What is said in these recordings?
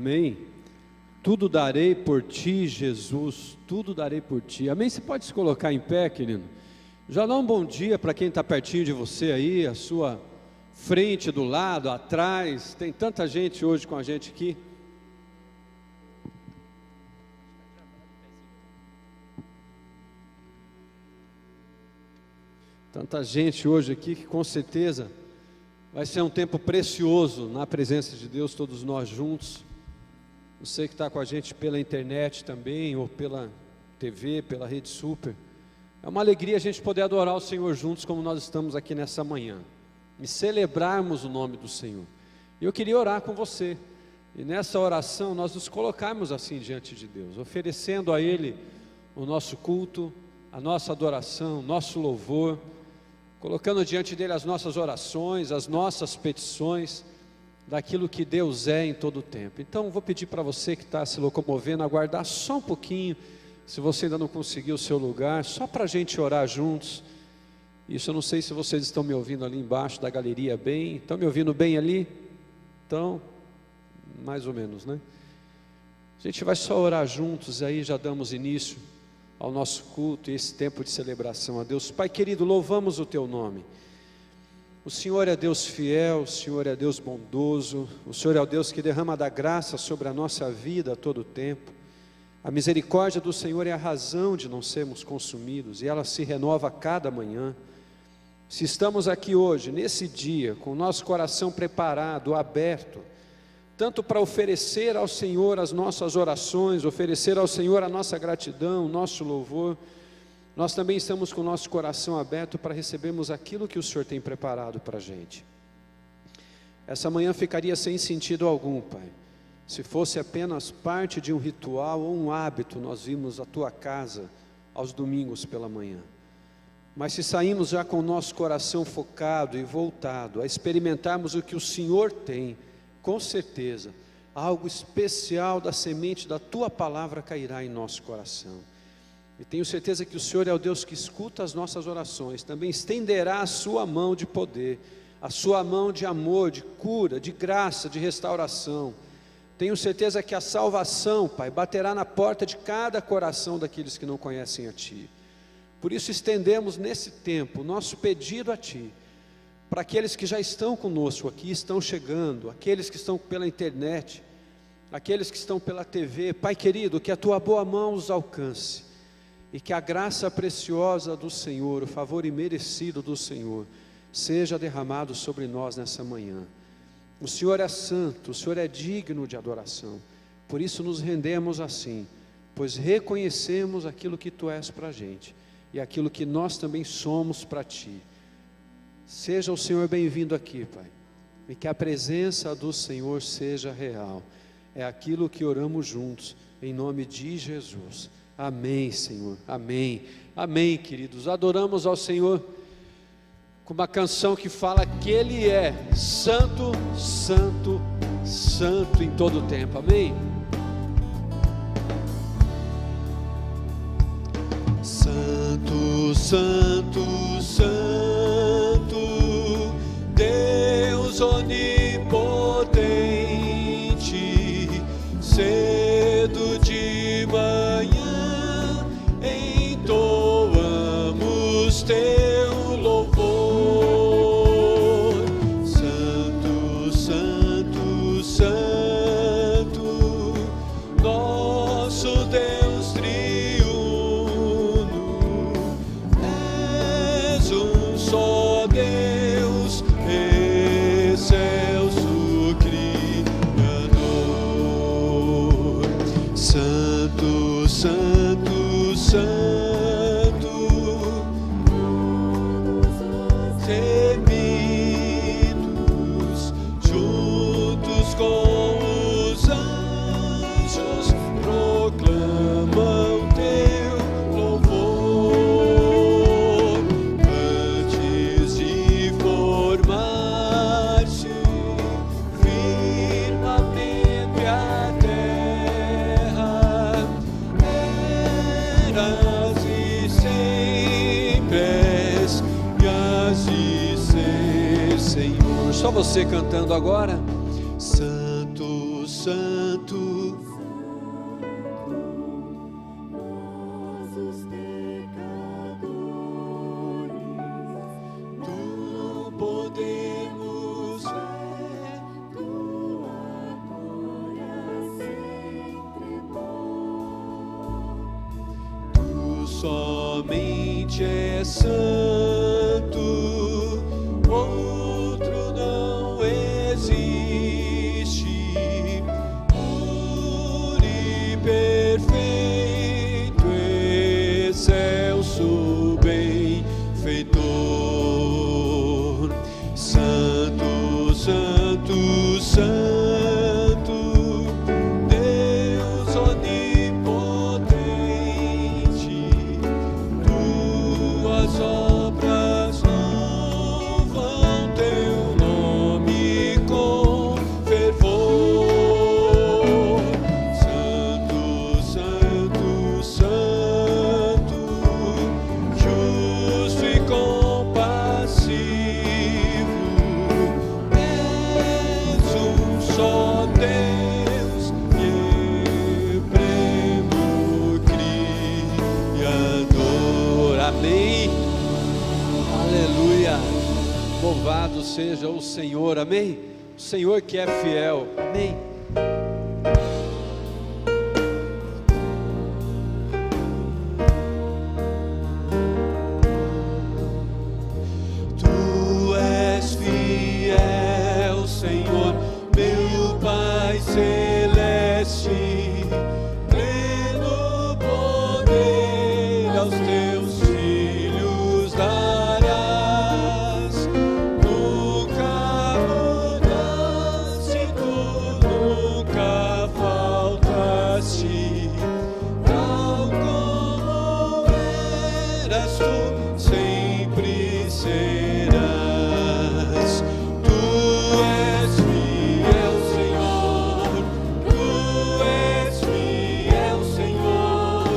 Amém. Tudo darei por ti, Jesus, tudo darei por ti. Amém? Você pode se colocar em pé, querido? Já dá um bom dia para quem está pertinho de você aí, a sua frente, do lado, atrás. Tem tanta gente hoje com a gente aqui. Tanta gente hoje aqui que com certeza vai ser um tempo precioso na presença de Deus, todos nós juntos. Você que está com a gente pela internet também, ou pela TV, pela Rede Super. É uma alegria a gente poder adorar o Senhor juntos, como nós estamos aqui nessa manhã, e celebrarmos o nome do Senhor. E eu queria orar com você, e nessa oração nós nos colocarmos assim diante de Deus, oferecendo a Ele o nosso culto, a nossa adoração, o nosso louvor, colocando diante dele as nossas orações, as nossas petições, daquilo que Deus é em todo o tempo. Então vou pedir para você que está se locomovendo, aguardar só um pouquinho, se você ainda não conseguiu o seu lugar, só para a gente orar juntos. Isso eu não sei se vocês estão me ouvindo ali embaixo da galeria bem, estão me ouvindo bem ali? Então, mais ou menos, né? A gente vai só orar juntos, aí já damos início ao nosso culto e esse tempo de celebração a Deus. Pai querido, louvamos o Teu nome. O Senhor é Deus fiel, o Senhor é Deus bondoso, o Senhor é o Deus que derrama da graça sobre a nossa vida a todo tempo. A misericórdia do Senhor é a razão de não sermos consumidos, e ela se renova a cada manhã. Se estamos aqui hoje, nesse dia, com o nosso coração preparado, aberto, tanto para oferecer ao Senhor as nossas orações, oferecer ao Senhor a nossa gratidão, o nosso louvor, nós também estamos com o nosso coração aberto para recebermos aquilo que o Senhor tem preparado para a gente. Essa manhã ficaria sem sentido algum, Pai, se fosse apenas parte de um ritual ou um hábito, nós vimos a Tua casa aos domingos pela manhã. Mas se saímos já com o nosso coração focado e voltado a experimentarmos o que o Senhor tem, com certeza, algo especial da semente da Tua palavra cairá em nosso coração. E tenho certeza que o Senhor é o Deus que escuta as nossas orações, também estenderá a Sua mão de poder, a Sua mão de amor, de cura, de graça, de restauração. Tenho certeza que a salvação, Pai, baterá na porta de cada coração daqueles que não conhecem a Ti. Por isso estendemos nesse tempo o nosso pedido a Ti, para aqueles que já estão conosco aqui, estão chegando, aqueles que estão pela internet, aqueles que estão pela TV. Pai querido, que a Tua boa mão os alcance, e que a graça preciosa do Senhor, o favor imerecido do Senhor, seja derramado sobre nós nessa manhã. O Senhor é santo, o Senhor é digno de adoração, por isso nos rendemos assim, pois reconhecemos aquilo que Tu és para a gente, e aquilo que nós também somos para Ti. Seja o Senhor bem-vindo aqui, Pai, e que a presença do Senhor seja real. É aquilo que oramos juntos, em nome de Jesus. Amém, Senhor, amém, amém, queridos. Adoramos ao Senhor com uma canção que fala que Ele é santo, santo, santo em todo o tempo, amém? Santo, santo, santo, Deus onipotente, cedo de manhã entoamos Teu louvor. Santo, santo, santo, nosso Deus triuno, és um só Deus, excelso Criador. Santo, santo, santo, remidos juntos com os anjos proclamam Teu louvor. Antes de formar-se firmamento e a terra, eras e sempre és, e has de ser, Senhor. Só você cantando agora. Santo, santo, Nós os pecadores, tu podemos ver. Tua glória sempre nós. Tu somente és santo, outro não existe, puro e perfeito, excelso benfeitor. Santo, santo, santo, Deus onipotente, Tuas obras seja o Senhor, amém? O Senhor que é fiel, amém? Tu és fiel, Senhor, meu Pai celeste, pleno poder aos teus filhos darás. Nunca mudaste, tu nunca faltaste, tal como eras tu, sempre serás. Tu és fiel, Senhor, tu és fiel, Senhor,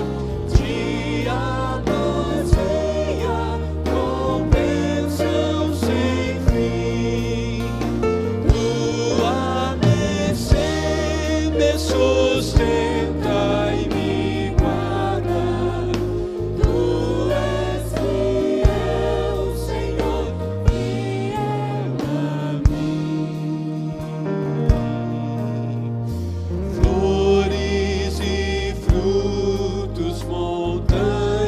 dia após dia, com bênção sem fim. Tua mercê me sustenta e me guarda. Tu és fiel, Senhor, fiel a mim. Flores e frutos, montanhas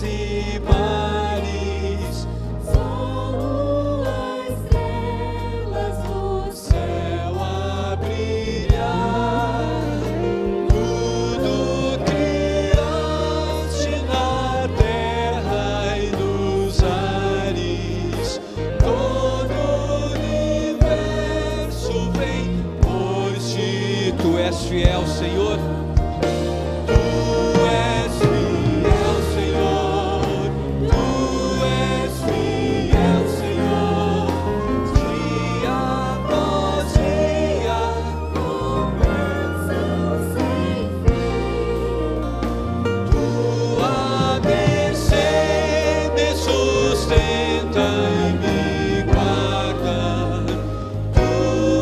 e mares, Sol, estrelas do céu a brilhar, tudo criaste na terra e nos ares, todo o universo vem, pois Tu és fiel, Senhor. Tu és fiel, Senhor, tu és fiel, Senhor, dia após dia, com bênção sem fim. tua mercê me sustenta e me guarda. Tu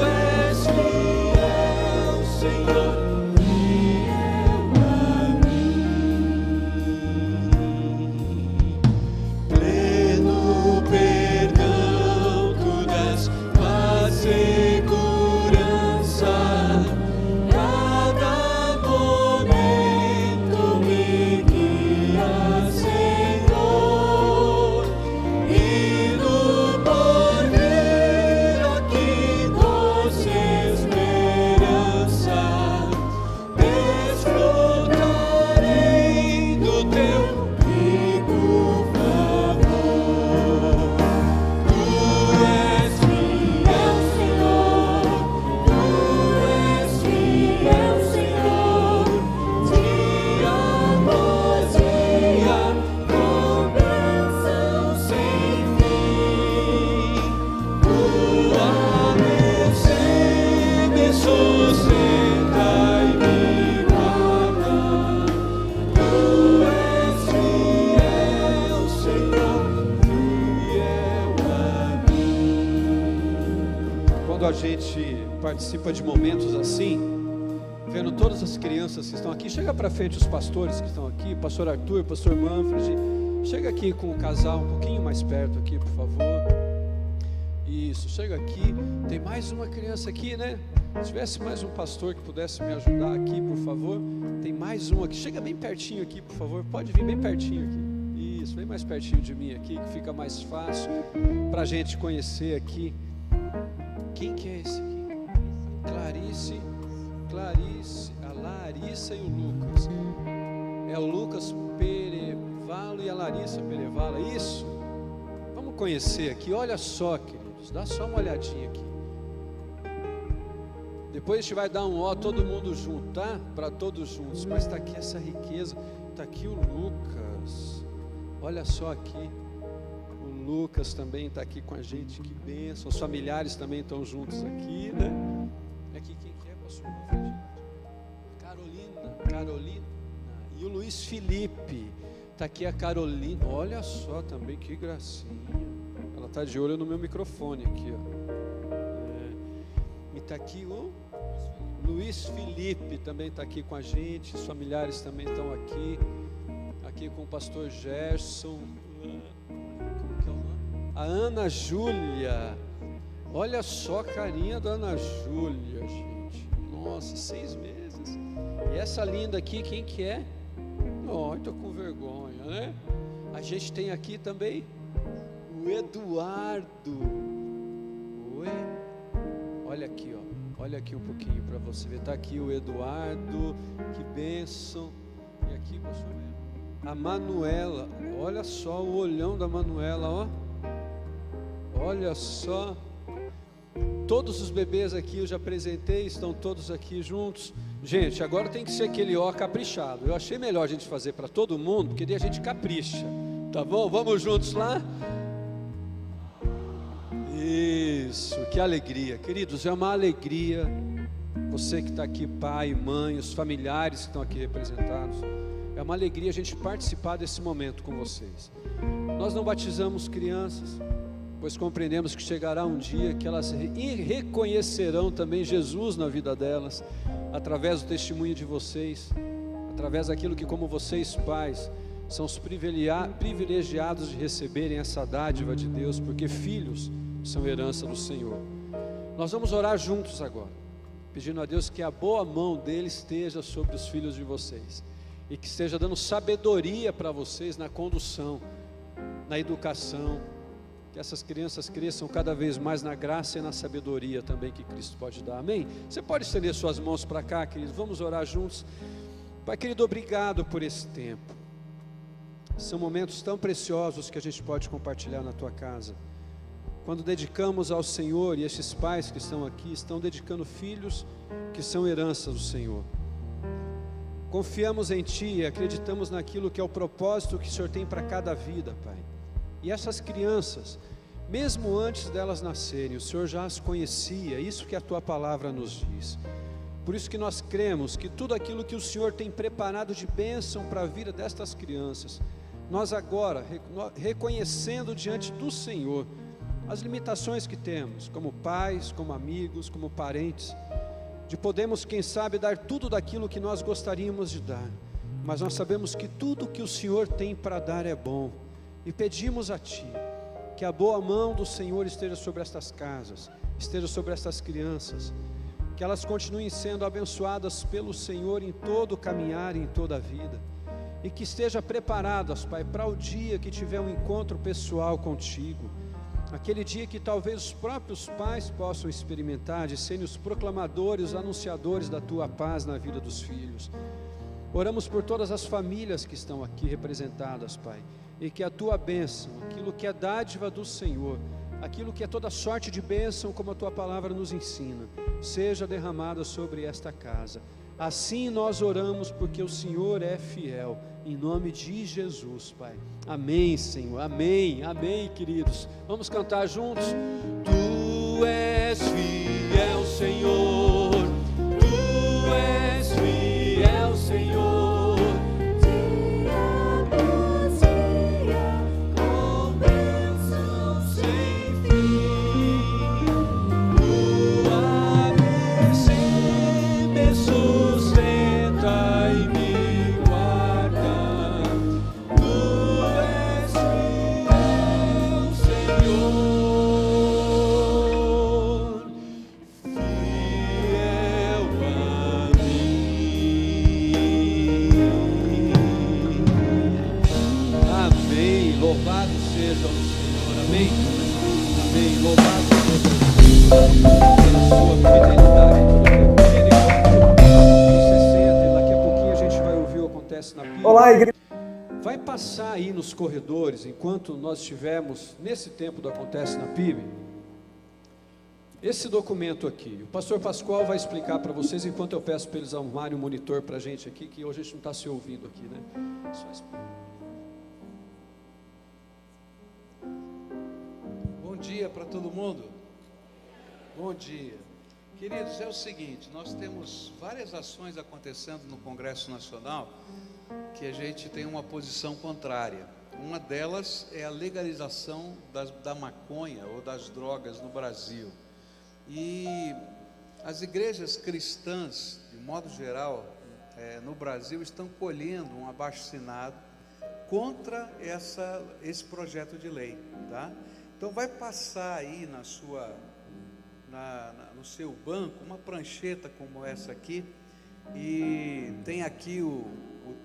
és fiel, Senhor, fiel a mim. Pleno perdão tu dás, paz, segurança. Cada momento me guia, Senhor, e no porvir aqui doce esperança, desfrutarei do teu rico favor. Tu és fiel, Senhor, tu és fiel, Senhor, dia após dia, com bênção sem fim. Tua mercê me sustenta e me guarda. Tu és fiel, Senhor, fiel a mim. Quando a gente participa de momentos assim, vendo todas as crianças que estão aqui, chega para frente os pastores que estão aqui, pastor Arthur, pastor Manfred, chega aqui com o casal um pouquinho mais perto aqui, por favor. Isso, chega aqui. Tem mais uma criança aqui, né? Se tivesse mais um pastor que pudesse me ajudar aqui, por favor. Tem mais um aqui. Chega bem pertinho aqui, por favor. Pode vir bem pertinho aqui. Isso, vem mais pertinho de mim aqui, que fica mais fácil para a gente conhecer aqui. Quem que é esse aqui? Clarice, a Larissa e o Lucas. É o Lucas Perevalo e a Larissa Perevalo, é isso? Vamos conhecer aqui, olha só, queridos, dá só uma olhadinha aqui. Depois a gente vai dar um ó todo mundo junto, tá? Para todos juntos, mas está aqui essa riqueza, está aqui o Lucas, olha só aqui. O Lucas também está aqui com a gente, que bênção. Os familiares também estão juntos aqui, né? Aqui quem que é, pastor? Carolina. E o Luiz Felipe. Está aqui a Carolina. Olha só também, que gracinha. Ela está de olho no meu microfone aqui, ó. E está aqui o Luiz Felipe também está aqui com a gente. Os familiares também estão aqui. Aqui com o pastor Gerson. Como que é o nome? A Ana Júlia. Olha só a carinha da Ana Júlia, gente. Nossa, 6 meses. E essa linda aqui, quem que é? Oh, estou com vergonha, né? A gente tem aqui também o Eduardo. Oi. Olha aqui, ó. Olha aqui um pouquinho para você ver. Está aqui o Eduardo. Que bênção. E aqui, pastor, a Manuela. Olha só o olhão da Manuela, ó. Olha só. Todos os bebês aqui eu já apresentei, estão todos aqui juntos. Gente, agora tem que ser aquele ó caprichado. Eu achei melhor a gente fazer para todo mundo, porque daí a gente capricha. Tá bom? Vamos juntos lá? Isso, que alegria. Queridos, é uma alegria. Você que está aqui, pai, mãe, os familiares que estão aqui representados. É uma alegria a gente participar desse momento com vocês. Nós não batizamos crianças, pois compreendemos que chegará um dia que elas reconhecerão também Jesus na vida delas, através do testemunho de vocês, através daquilo que, como vocês pais, são os privilegiados de receberem essa dádiva de Deus, porque filhos são herança do Senhor. Nós vamos orar juntos agora, pedindo a Deus que a boa mão dele esteja sobre os filhos de vocês, e que esteja dando sabedoria para vocês na condução, na educação, que essas crianças cresçam cada vez mais na graça e na sabedoria também que Cristo pode dar, amém? Você pode estender suas mãos para cá, queridos, vamos orar juntos. Pai querido, obrigado por esse tempo. São momentos tão preciosos que a gente pode compartilhar na tua casa, quando dedicamos ao Senhor, e esses pais que estão aqui estão dedicando filhos que são herança do Senhor. Confiamos em Ti e acreditamos naquilo que é o propósito que o Senhor tem para cada vida, Pai. E essas crianças, mesmo antes delas nascerem, o Senhor já as conhecia, isso que a Tua palavra nos diz. Por isso que nós cremos que tudo aquilo que o Senhor tem preparado de bênção para a vida destas crianças, nós agora, reconhecendo diante do Senhor as limitações que temos, como pais, como amigos, como parentes, de podermos, quem sabe, dar tudo daquilo que nós gostaríamos de dar, mas nós sabemos que tudo que o Senhor tem para dar é bom, e pedimos a Ti, que a boa mão do Senhor esteja sobre estas casas, esteja sobre estas crianças, que elas continuem sendo abençoadas pelo Senhor em todo o caminhar, em toda a vida, e que estejam preparadas, Pai, para o dia que tiver um encontro pessoal contigo, aquele dia que talvez os próprios pais possam experimentar de serem os proclamadores, os anunciadores da Tua paz na vida dos filhos. Oramos por todas as famílias que estão aqui representadas, Pai, e que a Tua bênção, aquilo que é dádiva do Senhor, aquilo que é toda sorte de bênção, como a Tua palavra nos ensina, seja derramada sobre esta casa. Assim nós oramos, porque o Senhor é fiel, em nome de Jesus, Pai. Amém, Senhor, amém, amém, queridos. Vamos cantar juntos. Tu és fiel, Senhor, Tu és fiel, Senhor. Olá, igreja. Vai passar aí nos corredores, enquanto nós estivermos nesse tempo do Acontece na PIB, esse documento aqui. O pastor Pascoal vai explicar para vocês, enquanto eu peço para eles arrumarem um monitor para a gente aqui, que hoje a gente não está se ouvindo aqui, né? Só explicar. Bom dia para todo mundo. Bom dia. Queridos, é o seguinte, nós temos várias ações acontecendo no Congresso Nacional que a gente tem uma posição contrária. Uma delas é a legalização da maconha ou das drogas no Brasil. E as igrejas cristãs, de modo geral, no Brasil, estão colhendo um abaixo-assinado contra esse projeto de lei, tá? Então vai passar aí na sua no seu banco uma prancheta como essa aqui, e tem aqui o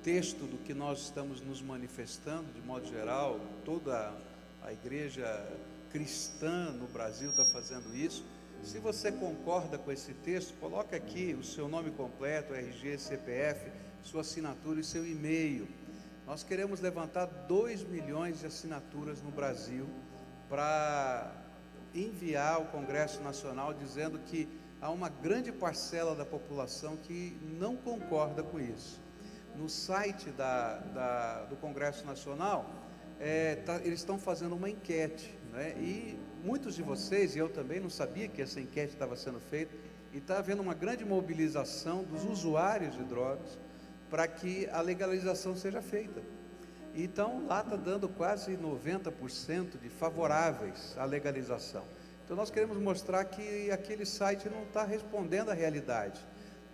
texto do que nós estamos nos manifestando, de modo geral, toda a igreja cristã no Brasil está fazendo isso. Se você concorda com esse texto, coloca aqui o seu nome completo, RG, CPF, sua assinatura e seu e-mail. Nós queremos levantar 2 milhões de assinaturas no Brasil para enviar ao Congresso Nacional dizendo que há uma grande parcela da população que não concorda com isso. No site do Congresso Nacional, eles estão fazendo uma enquete, né? E muitos de vocês, e eu também não sabia que essa enquete estava sendo feita, e está havendo uma grande mobilização dos usuários de drogas para que a legalização seja feita. Então, lá está dando quase 90% de favoráveis à legalização. Então, nós queremos mostrar que aquele site não está respondendo à realidade,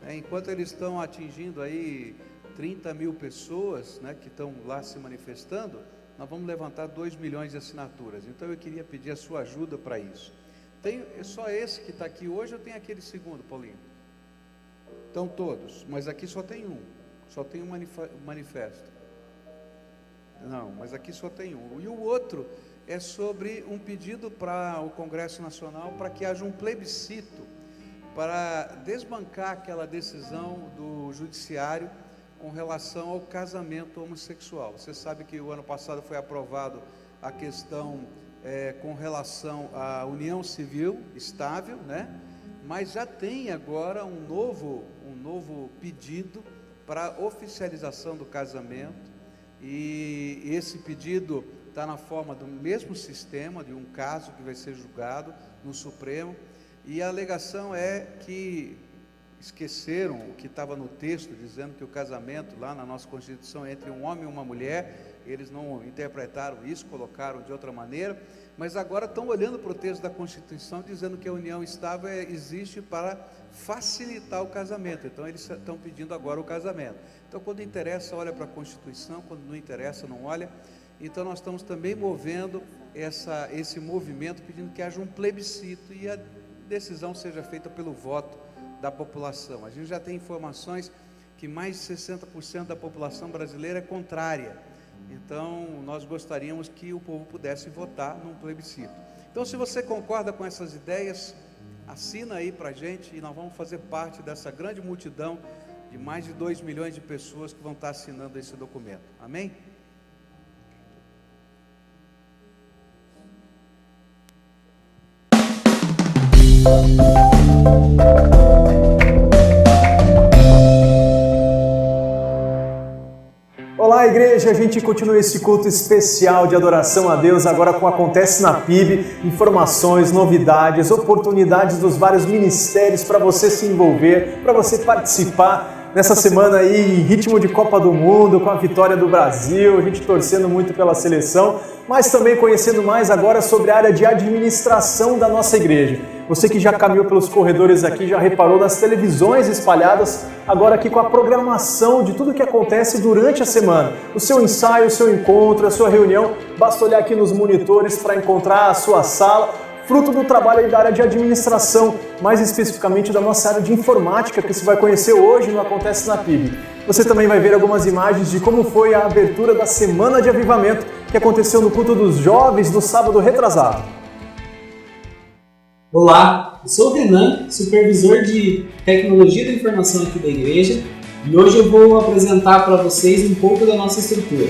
né? Enquanto eles estão atingindo aí 30 mil pessoas, né, que estão lá se manifestando, nós vamos levantar 2 milhões de assinaturas. Então, eu queria pedir a sua ajuda para isso. É só esse que está aqui hoje, ou tem aquele segundo, Paulinho? Estão todos, mas aqui só tem um. Só tem um manifesto. Não, mas aqui só tem um. E o outro é sobre um pedido para o Congresso Nacional para que haja um plebiscito para desbancar aquela decisão do Judiciário com relação ao casamento homossexual. Você sabe que o ano passado foi aprovado a questão com relação à união civil estável, né? Mas já tem agora um novo pedido para oficialização do casamento, e esse pedido está na forma do mesmo sistema, de um caso que vai ser julgado no Supremo, e a alegação é que esqueceram o que estava no texto, dizendo que o casamento lá na nossa Constituição é entre um homem e uma mulher. Eles não interpretaram isso, colocaram de outra maneira, mas agora estão olhando para o texto da Constituição, dizendo que a união estável existe para facilitar o casamento. Então eles estão pedindo agora o casamento. Então, quando interessa, olha para a Constituição, quando não interessa, não olha. Então nós estamos também movendo esse movimento, pedindo que haja um plebiscito e a decisão seja feita pelo voto da população. A gente já tem informações que mais de 60% da população brasileira é contrária. Então, nós gostaríamos que o povo pudesse votar num plebiscito. Então, se você concorda com essas ideias, assina aí para a gente, e nós vamos fazer parte dessa grande multidão de mais de 2 milhões de pessoas que vão estar assinando esse documento. Amém? Olá, igreja, a gente continua esse culto especial de adoração a Deus agora com Acontece na PIB, informações, novidades, oportunidades dos vários ministérios para você se envolver, para você participar nessa semana aí em ritmo de Copa do Mundo, com a vitória do Brasil, a gente torcendo muito pela seleção, mas também conhecendo mais agora sobre a área de administração da nossa igreja. Você que já caminhou pelos corredores aqui, já reparou nas televisões espalhadas, agora aqui com a programação de tudo que acontece durante a semana. O seu ensaio, o seu encontro, a sua reunião, basta olhar aqui nos monitores para encontrar a sua sala, fruto do trabalho aí da área de administração, mais especificamente da nossa área de informática, que você vai conhecer hoje no Acontece na PIB. Você também vai ver algumas imagens de como foi a abertura da Semana de Avivamento, que aconteceu no culto dos jovens no sábado retrasado. Olá, eu sou o Renan, supervisor de tecnologia da informação aqui da igreja, e hoje eu vou apresentar para vocês um pouco da nossa estrutura.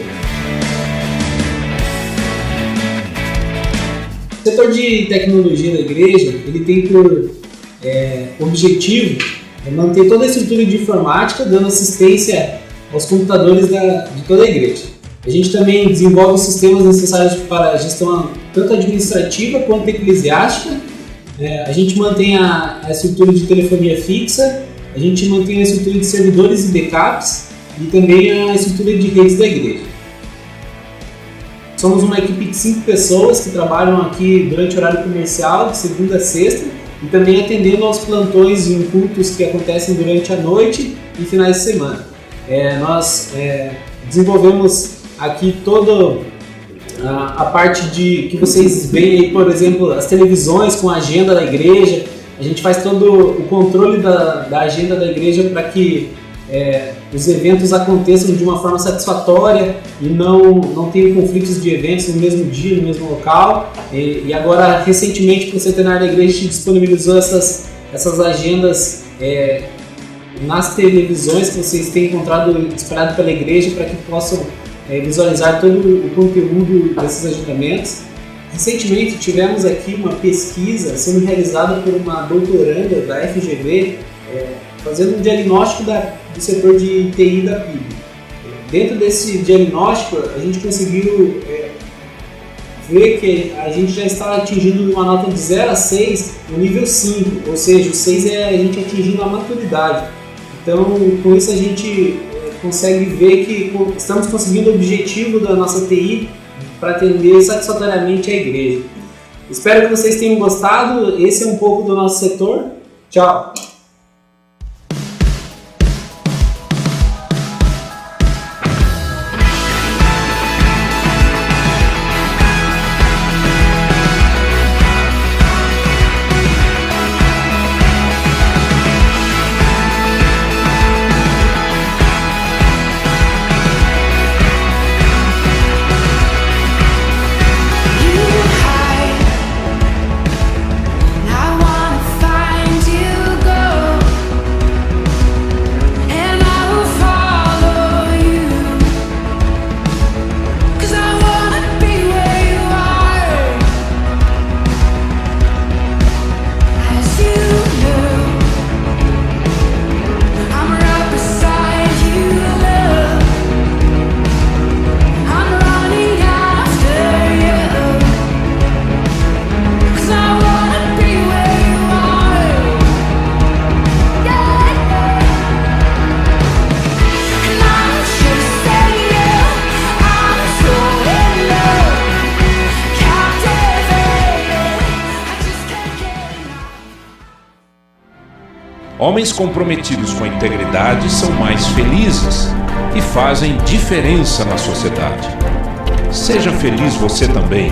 O setor de tecnologia da igreja, ele tem por objetivo manter toda a estrutura de informática, dando assistência aos computadores de toda a igreja. A gente também desenvolve os sistemas necessários para a gestão tanto administrativa quanto eclesiástica. A gente mantém a estrutura de telefonia fixa, a gente mantém a estrutura de servidores e backups e também a estrutura de redes da igreja. Somos uma equipe de 5 pessoas que trabalham aqui durante o horário comercial, de segunda a sexta, e também atendendo aos plantões em cultos que acontecem durante a noite e finais de semana. Nós desenvolvemos aqui toda a parte de que vocês veem aí, por exemplo, as televisões com a agenda da igreja, A gente faz todo o controle da agenda da igreja para que os eventos aconteçam de uma forma satisfatória e não tenham conflitos de eventos no mesmo dia, no mesmo local. E agora, recentemente, para o Centenário da Igreja, a gente disponibilizou essas agendas nas televisões que vocês têm encontrado espalhado pela igreja para que possam visualizar todo o conteúdo desses agendamentos. Recentemente tivemos aqui uma pesquisa sendo realizada por uma doutoranda da FGV, fazendo um diagnóstico do setor de TI da PIB. Dentro desse diagnóstico, a gente conseguiu ver que a gente já está atingindo uma nota de 0 a 6 no nível 5, ou seja, o 6 é a gente atingindo a maturidade. Então, com isso a gente consegue ver que estamos conseguindo o objetivo da nossa TI para atender satisfatoriamente a igreja. Espero que vocês tenham gostado. Esse é um pouco do nosso setor. Tchau! Homens comprometidos com a integridade são mais felizes e fazem diferença na sociedade. Seja feliz você também.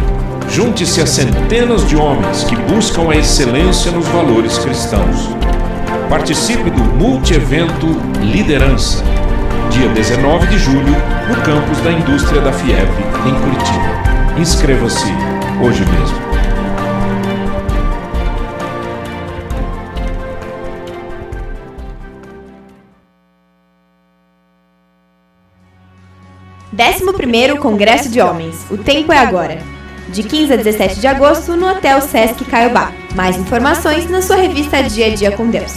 Junte-se a centenas de homens que buscam a excelência nos valores cristãos. Participe do multi-evento Liderança, dia 19 de julho, no campus da indústria da FIEP, em Curitiba. Inscreva-se hoje mesmo. Décimo primeiro Congresso de Homens. O tempo é agora. De 15 a 17 de agosto, no Hotel Sesc Caiobá. Mais informações na sua revista Dia a Dia com Deus.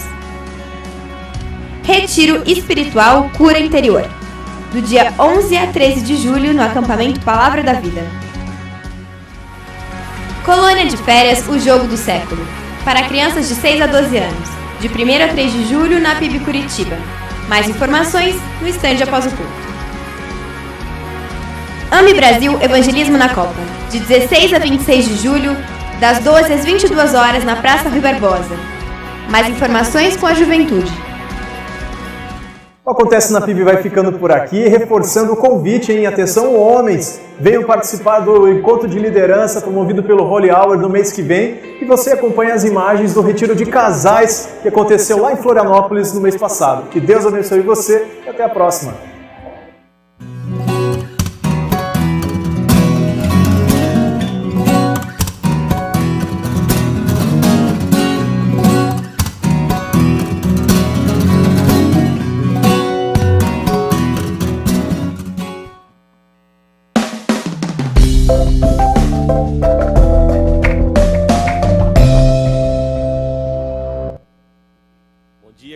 Retiro Espiritual Cura Interior. Do dia 11 a 13 de julho, no acampamento Palavra da Vida. Colônia de Férias O Jogo do Século. Para crianças de 6 a 12 anos. De 1º a 3 de julho, na PIB Curitiba. Mais informações no estande após o culto. Ame Brasil Evangelismo na Copa, de 16 a 26 de julho, das 12 às 22 horas na Praça Rui Barbosa. Mais informações com a juventude. O Acontece na PIB vai ficando por aqui, reforçando o convite, hein? Atenção, homens! Venham participar do encontro de liderança promovido pelo Holy Hour no mês que vem e você acompanha as imagens do retiro de casais que aconteceu lá em Florianópolis no mês passado. Que Deus abençoe você e até a próxima!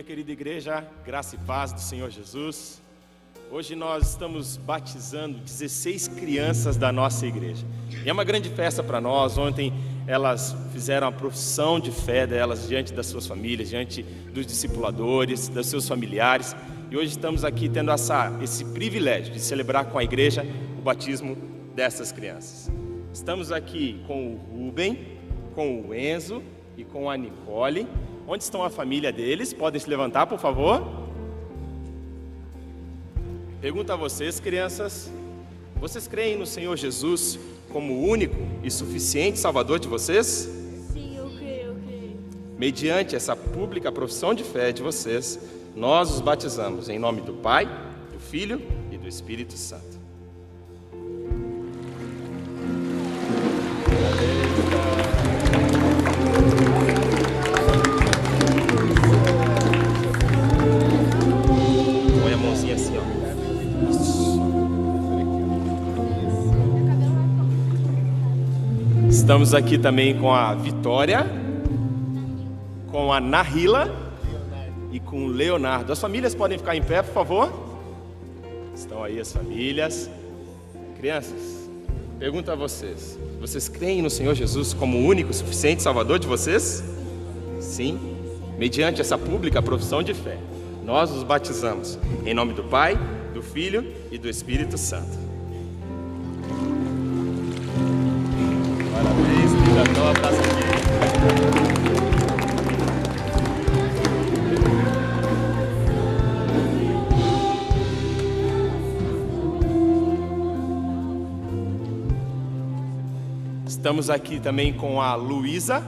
Querida igreja, graça e paz do Senhor Jesus. Hoje nós estamos batizando 16 crianças da nossa igreja. E é uma grande festa para nós. Ontem elas fizeram a profissão de fé delas diante das suas famílias, diante dos discipuladores, dos seus familiares. E hoje estamos aqui tendo esse privilégio de celebrar com a igreja o batismo dessas crianças. Estamos aqui com o Rubem, com o Enzo e com a Nicole. Onde estão a família deles? Podem se levantar, por favor. Pergunto a vocês, crianças. Vocês creem no Senhor Jesus como o único e suficiente Salvador de vocês? Sim, eu creio. mediante essa pública profissão de fé de vocês, nós os batizamos em nome do Pai, do Filho e do Espírito Santo. Põe a mãozinha assim, ó. Estamos aqui também com a Vitória, com a Nahila e com o Leonardo. As famílias podem ficar em pé, por favor? Estão aí as famílias. Crianças, pergunto a vocês: vocês creem no Senhor Jesus como o único e suficiente Salvador de vocês? Sim. Mediante essa pública profissão de fé, nós os batizamos em nome do Pai, do Filho e do Espírito Santo. Parabéns, linda. Dá um abraço aqui. Estamos aqui também com a Luísa,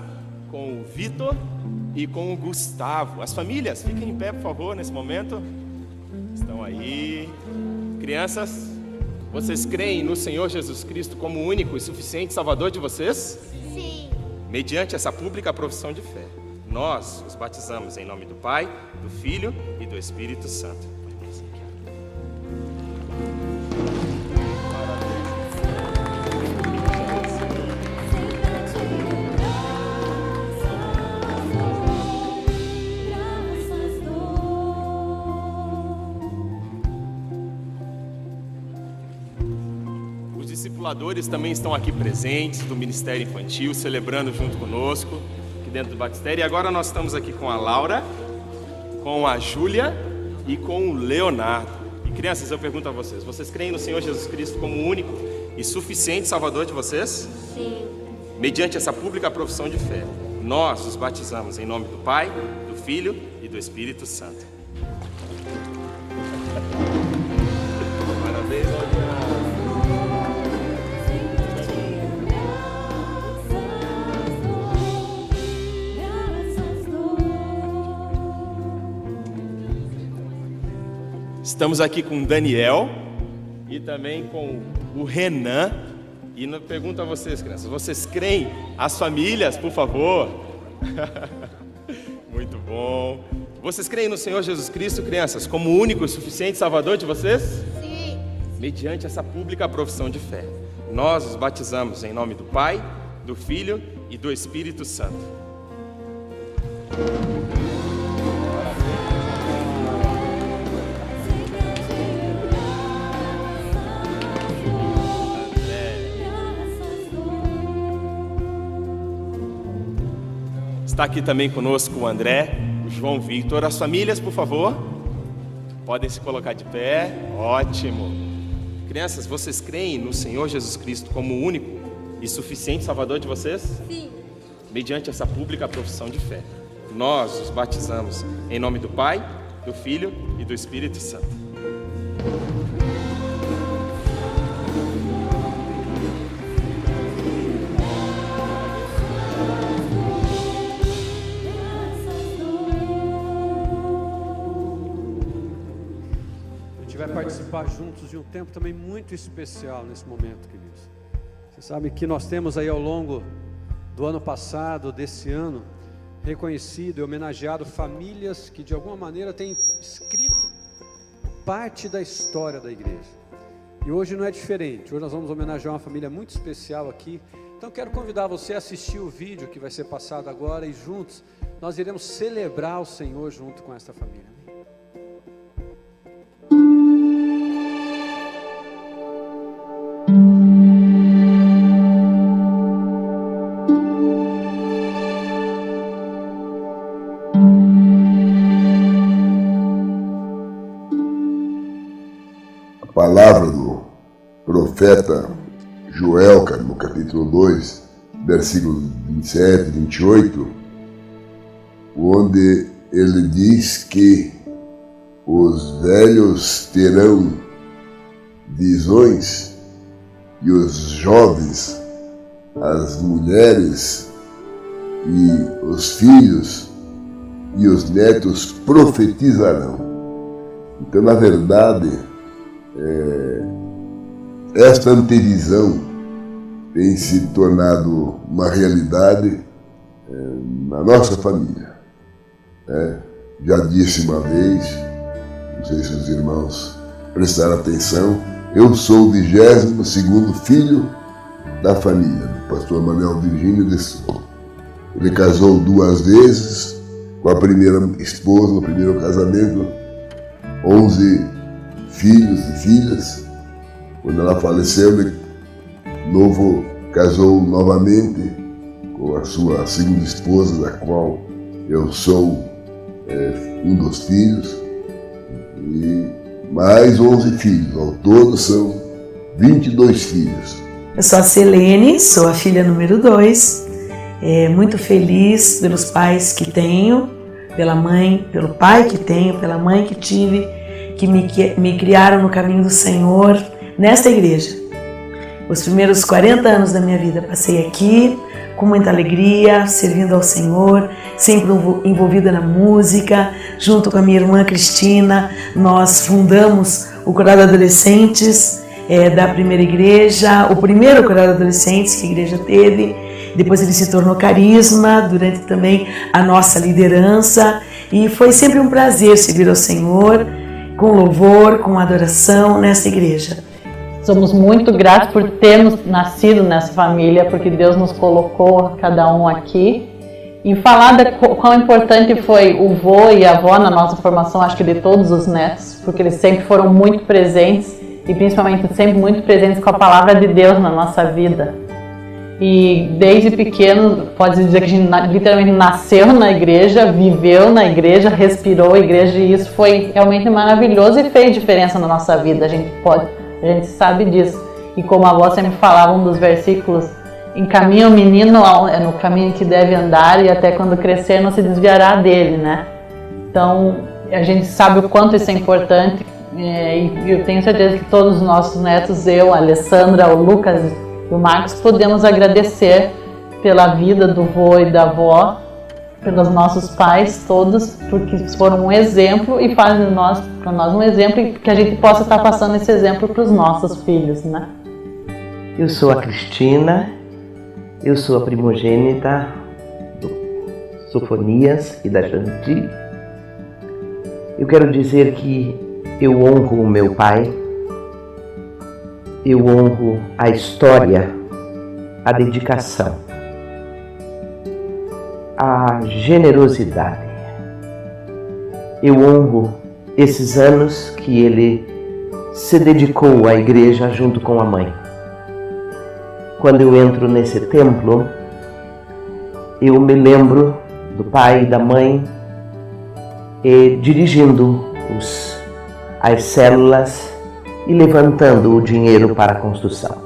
com o Vitor e com o Gustavo. As famílias, fiquem em pé, por favor, nesse momento. Estão aí. Crianças, vocês creem no Senhor Jesus Cristo como o único e suficiente Salvador de vocês? Sim. Mediante essa pública profissão de fé, nós os batizamos em nome do Pai, do Filho e do Espírito Santo. Os discipuladores também estão aqui presentes, do Ministério Infantil, celebrando junto conosco, aqui dentro do batistério. E agora nós estamos aqui com a Laura, com a Júlia e com o Leonardo. E crianças, eu pergunto a vocês: vocês creem no Senhor Jesus Cristo como o único e suficiente Salvador de vocês? Sim. Mediante essa pública profissão de fé, nós os batizamos em nome do Pai, do Filho e do Espírito Santo. Parabéns, Laura. Estamos aqui com o Daniel e também com o Renan. E eu pergunto a vocês, crianças: vocês creem? As famílias, por favor. Muito bom. Vocês creem no Senhor Jesus Cristo, crianças, como o único e suficiente Salvador de vocês? Sim. Mediante essa pública profissão de fé, nós os batizamos em nome do Pai, do Filho e do Espírito Santo. Está aqui também conosco o André, o João Victor. As famílias, por favor, podem se colocar de pé. Ótimo. Crianças, vocês creem no Senhor Jesus Cristo como o único e suficiente Salvador de vocês? Sim. Mediante essa pública profissão de fé, nós os batizamos em nome do Pai, do Filho e do Espírito Santo. Vai participar juntos de um tempo também muito especial nesse momento, queridos. Você sabe que nós temos aí ao longo do ano passado, desse ano, reconhecido e homenageado famílias que de alguma maneira têm escrito parte da história da igreja. E hoje não é diferente. Hoje nós vamos homenagear uma família muito especial aqui. Então quero convidar você a assistir o vídeo que vai ser passado agora e juntos nós iremos celebrar o Senhor junto com esta família. A palavra do profeta Joel, no capítulo 2, versículos 27 e 28, onde ele diz que os velhos terão visões e os jovens, as mulheres e os filhos e os netos profetizarão. Então, na verdade, esta antevisão tem se tornado uma realidade na nossa família. Já disse uma vez, não sei se os irmãos prestaram atenção, eu sou o 22º filho da família, do pastor Manuel Virgínio de Souza. Ele casou 2 vezes, com a primeira esposa, no primeiro casamento, 11 filhos e filhas. Quando ela faleceu, ele casou novamente com a sua segunda esposa, da qual eu sou um dos filhos, e mais 11 filhos. Ao todo são 22 filhos. Eu sou a Selene, sou a filha número 2, muito feliz pelos pais que tenho, pela mãe, pelo pai que tenho, pela mãe que tive, que me criaram no caminho do Senhor, nesta igreja. Os primeiros 40 anos da minha vida passei aqui, com muita alegria, servindo ao Senhor, sempre envolvida na música. Junto com a minha irmã Cristina, nós fundamos o Coral de Adolescentes da primeira igreja, o primeiro Coral de Adolescentes que a igreja teve. Depois ele se tornou Carisma, durante também a nossa liderança. E foi sempre um prazer servir ao Senhor, com louvor, com adoração nessa igreja. Somos muito gratos por termos nascido nessa família, porque Deus nos colocou cada um aqui. E falar de quão importante foi o vô e a avó na nossa formação, acho que de todos os netos, porque eles sempre foram muito presentes e principalmente sempre muito presentes com a palavra de Deus na nossa vida. E desde pequeno, pode dizer que a gente literalmente nasceu na igreja, viveu na igreja, respirou a igreja, e isso foi realmente maravilhoso e fez diferença na nossa vida, a gente sabe disso. E como a avó sempre falava, um dos versículos, encaminha o menino no caminho que deve andar e até quando crescer não se desviará dele, né? Então, a gente sabe o quanto isso é importante, e eu tenho certeza que todos os nossos netos, eu, a Alessandra, o Lucas e o Marcos, podemos agradecer pela vida do vô e da avó, pelos nossos pais todos, porque foram um exemplo e fazem para nós um exemplo, e que a gente possa estar passando esse exemplo para os nossos filhos, né? Eu sou a Cristina, eu sou a primogênita do Sofonias e da Janti. Eu quero dizer que eu honro o meu pai, eu honro a história, a dedicação, a generosidade. Eu honro esses anos que ele se dedicou à igreja junto com a mãe. Quando eu entro nesse templo, eu me lembro do pai e da mãe dirigindo as células e levantando o dinheiro para a construção.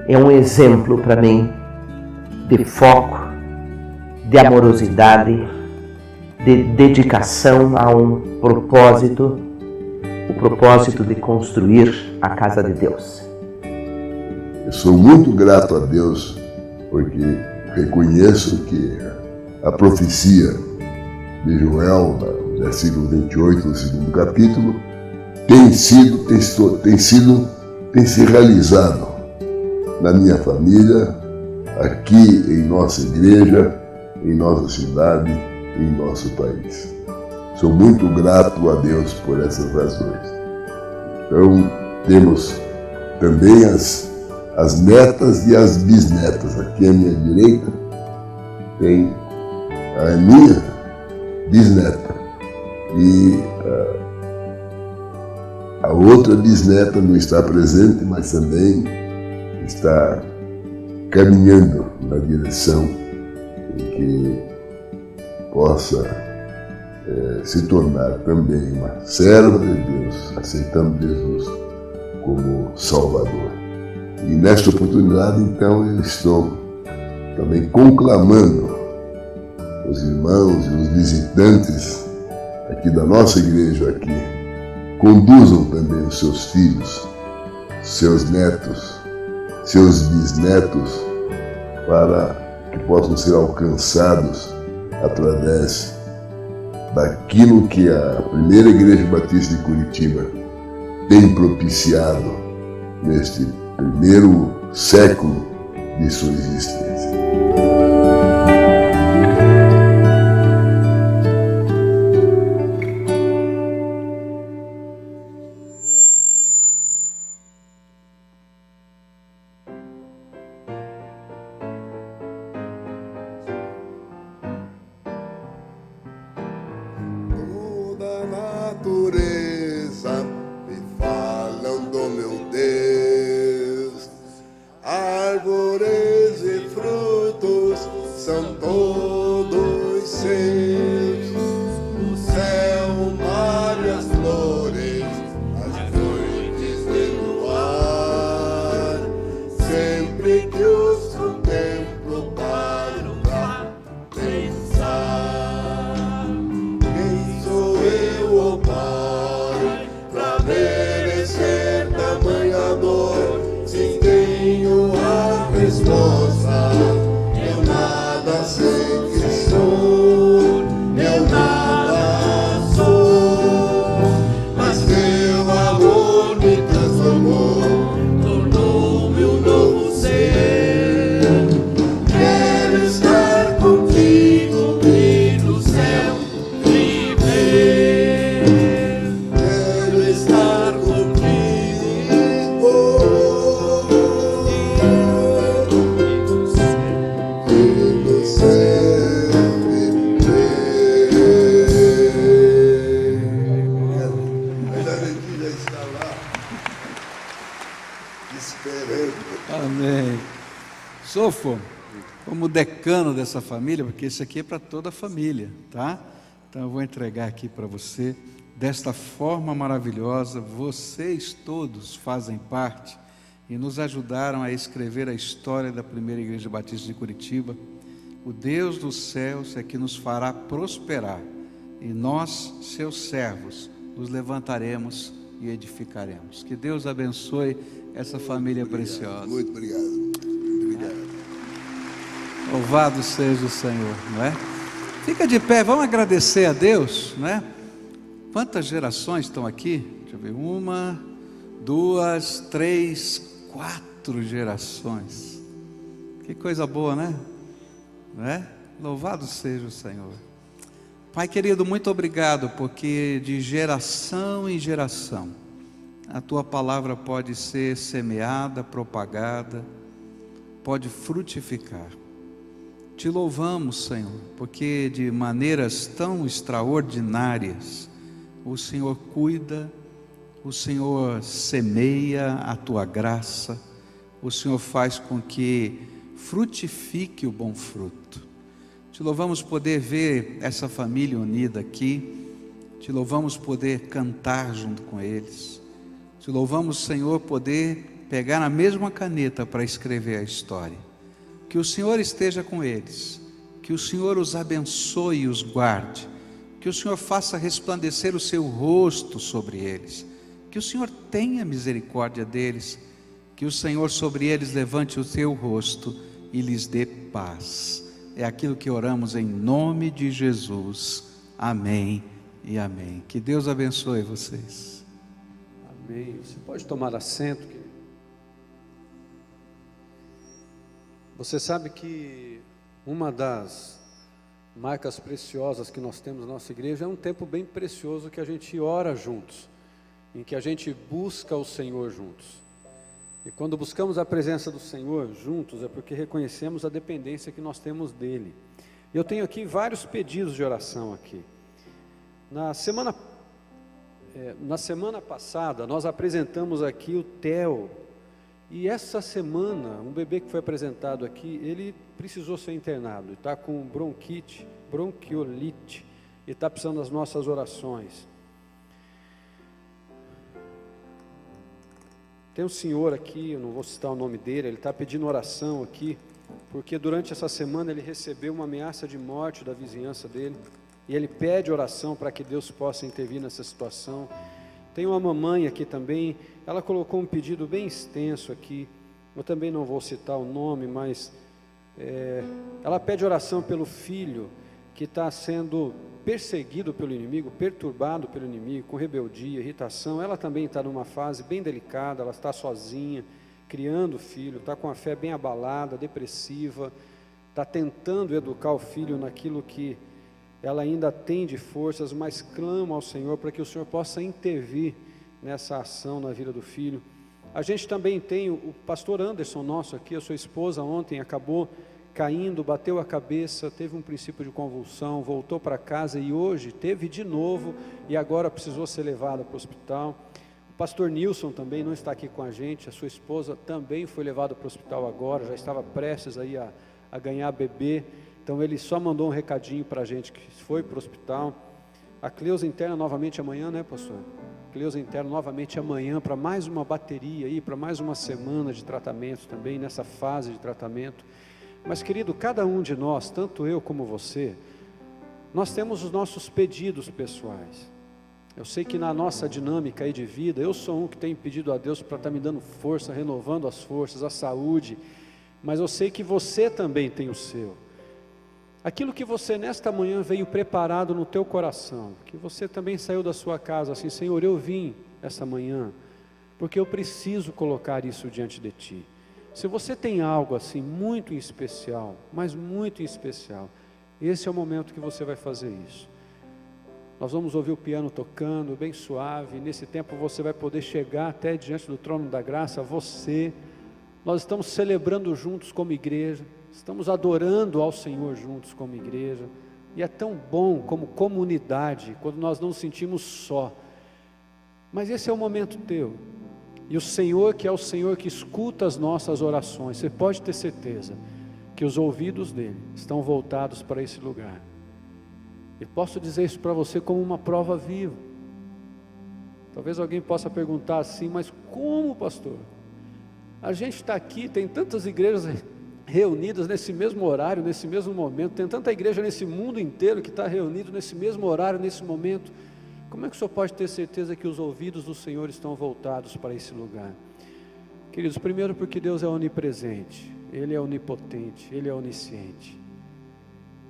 É um exemplo para mim de foco, de amorosidade, de dedicação a um propósito, o propósito de construir a casa de Deus. Eu sou muito grato a Deus, porque reconheço que a profecia de Joel, no versículo 28 do 2º capítulo, tem se realizado na minha família, aqui em nossa igreja, em nossa cidade, em nosso país. Sou muito grato a Deus por essas razões. Então, temos também as netas e as bisnetas. Aqui à minha direita tem a minha bisneta. E a outra bisneta não está presente, mas também está caminhando na direção em que possa se tornar também uma serva de Deus, aceitando Jesus como Salvador. E nesta oportunidade, então, eu estou também conclamando os irmãos e os visitantes aqui da nossa igreja aqui, conduzam também os seus filhos, seus netos, seus bisnetos para que possam ser alcançados através daquilo que a primeira Igreja Batista de Curitiba tem propiciado neste primeiro século de sua existência. Toda a natureza me falam do meu Deus. Árvores e frutos são todos seus. O céu, o mar e as flores, as noites de luar. Sempre que os contemplo, paro pra pensar. Quem sou eu, ó Pai, pra merecer tamanha dor? Se tenho a resposta, eu nada sei que sou, eu nada sou. Mas teu amor me transformou, tornou-me um novo ser. Quero estar contigo e no céu viver. Quero estar contigo e no céu viver. Mas a gente já está lá esperando. Amém. Sofo, como decano dessa família, porque isso aqui é para toda a família, tá? Então eu vou entregar aqui para você, desta forma maravilhosa. Vocês todos fazem parte e nos ajudaram a escrever a história da primeira Igreja Batista de Curitiba. O Deus dos céus é que nos fará prosperar, e nós, seus servos, nos levantaremos e edificaremos. Que Deus abençoe essa família preciosa. Muito obrigado. Muito obrigado. Louvado seja o Senhor, não é? Fica de pé, vamos agradecer a Deus, não é? Quantas gerações estão aqui? Deixa eu ver, 1, 2, 3, 4 gerações. Que coisa boa, né? Não é? Louvado seja o Senhor. Pai querido, muito obrigado, porque de geração em geração a Tua palavra pode ser semeada, propagada, pode frutificar. Te louvamos, Senhor, porque de maneiras tão extraordinárias o Senhor cuida, o Senhor semeia a Tua graça, o Senhor faz com que frutifique o bom fruto. Te louvamos poder ver essa família unida aqui, te louvamos poder cantar junto com eles, te louvamos, Senhor, poder pegar na mesma caneta para escrever a história. Que o Senhor esteja com eles, que o Senhor os abençoe e os guarde, que o Senhor faça resplandecer o seu rosto sobre eles, que o Senhor tenha misericórdia deles, que o Senhor sobre eles levante o seu rosto e lhes dê paz. É aquilo que oramos em nome de Jesus. Amém e amém. Que Deus abençoe vocês. Amém. Você pode tomar assento, querido. Você sabe que uma das marcas preciosas que nós temos na nossa igreja é um tempo bem precioso que a gente ora juntos, em que a gente busca o Senhor juntos. E quando buscamos a presença do Senhor juntos, é porque reconhecemos a dependência que nós temos dEle. Eu tenho aqui vários pedidos de oração aqui. Na semana passada, nós apresentamos aqui o Theo. E essa semana, um bebê que foi apresentado aqui, ele precisou ser internado. Está com bronquiolite, e está precisando das nossas orações. Tem um senhor aqui, eu não vou citar o nome dele, ele está pedindo oração aqui, porque durante essa semana ele recebeu uma ameaça de morte da vizinhança dele, e ele pede oração para que Deus possa intervir nessa situação. Tem uma mamãe aqui também, ela colocou um pedido bem extenso aqui, eu também não vou citar o nome, mas ela pede oração pelo filho que está sendo perseguido pelo inimigo, perturbado pelo inimigo, com rebeldia, irritação. Ela também está numa fase bem delicada, ela está sozinha, criando o filho, está com a fé bem abalada, depressiva, está tentando educar o filho naquilo que ela ainda tem de forças, mas clama ao Senhor para que o Senhor possa intervir nessa ação na vida do filho. A gente também tem o pastor Anderson nosso aqui, a sua esposa ontem acabou caindo, bateu a cabeça, teve um princípio de convulsão, voltou para casa e hoje teve de novo e agora precisou ser levada para o hospital. O pastor Nilson também não está aqui com a gente, a sua esposa também foi levada para o hospital agora, já estava prestes aí a ganhar bebê, então ele só mandou um recadinho para a gente que foi para o hospital. A Cleusa interna novamente amanhã, né, pastor? Cleusa interna novamente amanhã para mais uma bateria aí, para mais uma semana de tratamento também, nessa fase de tratamento. Mas, querido, cada um de nós, tanto eu como você, nós temos os nossos pedidos pessoais. Eu sei que na nossa dinâmica aí de vida, eu sou um que tem pedido a Deus para estar me dando força, renovando as forças, a saúde, mas eu sei que você também tem o seu. Aquilo que você nesta manhã veio preparado no teu coração, que você também saiu da sua casa assim, Senhor, eu vim essa manhã, porque eu preciso colocar isso diante de Ti. Se você tem algo assim muito em especial, mas muito em especial, esse é o momento que você vai fazer isso. Nós vamos ouvir o piano tocando, bem suave, nesse tempo você vai poder chegar até diante do trono da graça, nós estamos celebrando juntos como igreja, estamos adorando ao Senhor juntos como igreja, e é tão bom como comunidade, quando nós não nos sentimos só, mas esse é o momento teu, e o Senhor, que é o Senhor que escuta as nossas orações, você pode ter certeza que os ouvidos dele estão voltados para esse lugar. E posso dizer isso para você como uma prova viva. Talvez alguém possa perguntar assim, mas como, pastor? A gente está aqui, tem tantas igrejas reunidas nesse mesmo horário, nesse mesmo momento, tem tanta igreja nesse mundo inteiro que está reunido nesse mesmo horário, nesse momento. Como é que o senhor pode ter certeza que os ouvidos do Senhor estão voltados para esse lugar? Queridos, primeiro porque Deus é onipresente, Ele é onipotente, Ele é onisciente.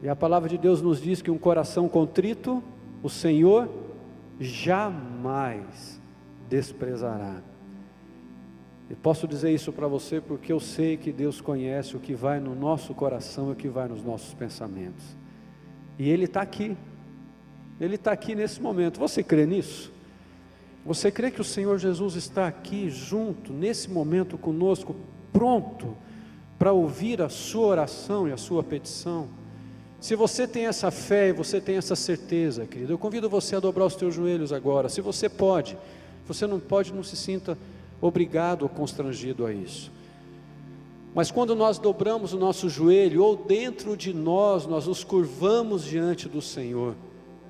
E a palavra de Deus nos diz que um coração contrito, o Senhor jamais desprezará. E posso dizer isso para você porque eu sei que Deus conhece o que vai no nosso coração e o que vai nos nossos pensamentos. E Ele está aqui. Ele está aqui nesse momento. Você crê nisso? Você crê que o Senhor Jesus está aqui junto, nesse momento conosco, pronto para ouvir a sua oração e a sua petição? Se você tem essa fé e você tem essa certeza, querido, eu convido você a dobrar os teus joelhos agora. Se você pode, se você não pode, não se sinta obrigado ou constrangido a isso. Mas quando nós dobramos o nosso joelho, ou dentro de nós nos curvamos diante do Senhor,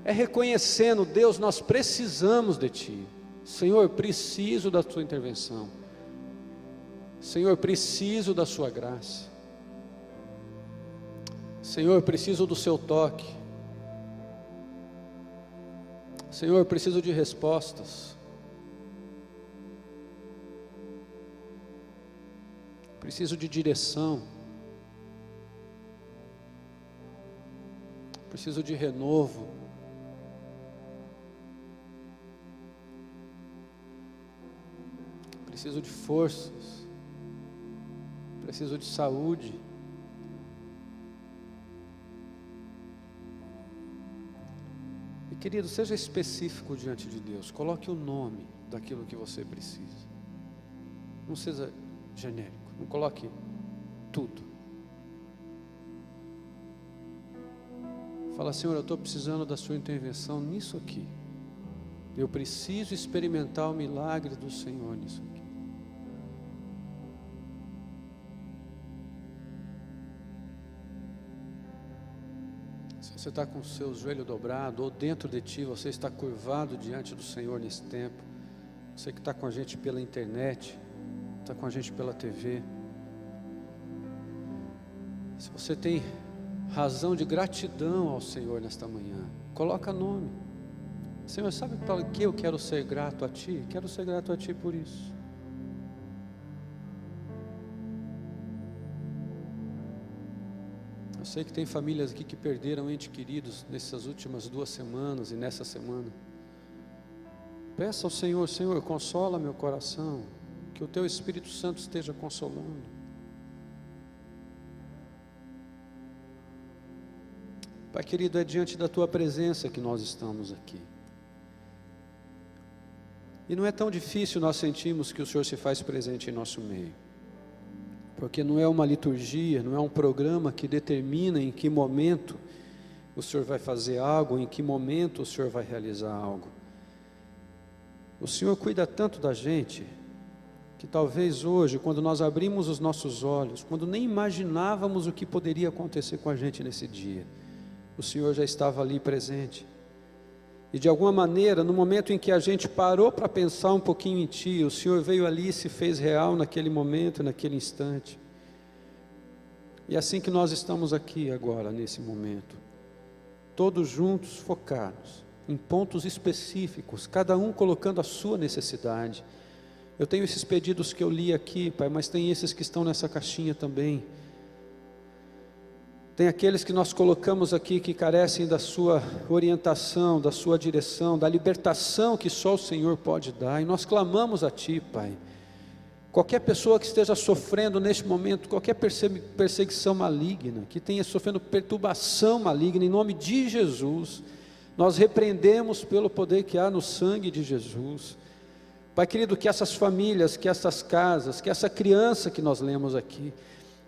é reconhecendo, Deus, nós precisamos de Ti. Senhor, preciso da Tua intervenção. Senhor, preciso da Sua graça. Senhor, preciso do Seu toque. Senhor, preciso de respostas. Preciso de direção. Preciso de renovo. Preciso de forças. Preciso de saúde. E querido, seja específico diante de Deus. Coloque o nome daquilo que você precisa. Não seja genérico. Não coloque tudo. Fala, Senhor, eu estou precisando da sua intervenção nisso aqui. Eu preciso experimentar o milagre do Senhor nisso aqui. Se você está com o seu joelho dobrado, ou dentro de ti, você está curvado diante do Senhor nesse tempo. Você que está com a gente pela internet, está com a gente pela TV. Se você tem razão de gratidão ao Senhor nesta manhã, coloca nome. Senhor, sabe para que eu quero ser grato a Ti? Quero ser grato a Ti por isso. sei que tem famílias aqui que perderam entes queridos nessas últimas 2 semanas e nessa semana. Peça ao Senhor: Senhor, consola meu coração, que o Teu Espírito Santo esteja consolando. Pai querido, é diante da Tua presença que nós estamos aqui. E não é tão difícil nós sentirmos que o Senhor se faz presente em nosso meio. Porque não é uma liturgia, não é um programa que determina em que momento o Senhor vai fazer algo, em que momento o Senhor vai realizar algo. O Senhor cuida tanto da gente, que talvez hoje, quando nós abrimos os nossos olhos, quando nem imaginávamos o que poderia acontecer com a gente nesse dia, o Senhor já estava ali presente. E de alguma maneira, no momento em que a gente parou para pensar um pouquinho em Ti, o Senhor veio ali e se fez real naquele momento, naquele instante. E é assim que nós estamos aqui agora, nesse momento, todos juntos, focados em pontos específicos, cada um colocando a sua necessidade. Eu tenho esses pedidos que eu li aqui, Pai, mas tem esses que estão nessa caixinha também. Tem aqueles que nós colocamos aqui que carecem da sua orientação, da sua direção, da libertação que só o Senhor pode dar. E nós clamamos a Ti, Pai. Qualquer pessoa que esteja sofrendo neste momento, qualquer perseguição maligna, que tenha sofrendo perturbação maligna, em nome de Jesus, nós repreendemos pelo poder que há no sangue de Jesus. Pai querido, que essas famílias, que essas casas, que essa criança que nós lemos aqui,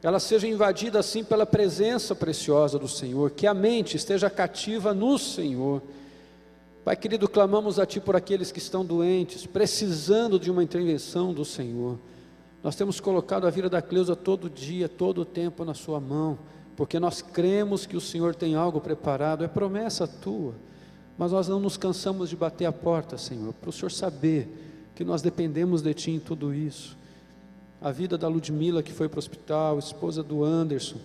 ela seja invadida assim pela presença preciosa do Senhor, que a mente esteja cativa no Senhor. Pai querido, clamamos a Ti por aqueles que estão doentes, precisando de uma intervenção do Senhor. Nós temos colocado a vida da Cleusa todo dia, todo o tempo na Sua mão, porque nós cremos que o Senhor tem algo preparado, é promessa Tua, mas nós não nos cansamos de bater a porta, Senhor, para o Senhor saber que nós dependemos de Ti em tudo isso. A vida da Ludmila que foi para o hospital, esposa do Anderson,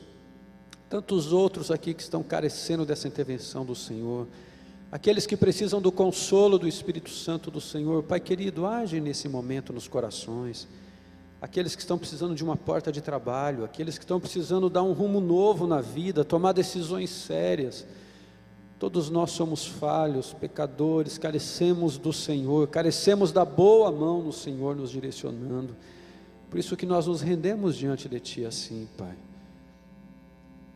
tantos outros aqui que estão carecendo dessa intervenção do Senhor, aqueles que precisam do consolo do Espírito Santo do Senhor. Pai querido, age nesse momento nos corações, aqueles que estão precisando de uma porta de trabalho, aqueles que estão precisando dar um rumo novo na vida, tomar decisões sérias. Todos nós somos falhos, pecadores, carecemos do Senhor, carecemos da boa mão do Senhor nos direcionando. Por isso que nós nos rendemos diante de Ti assim, Pai.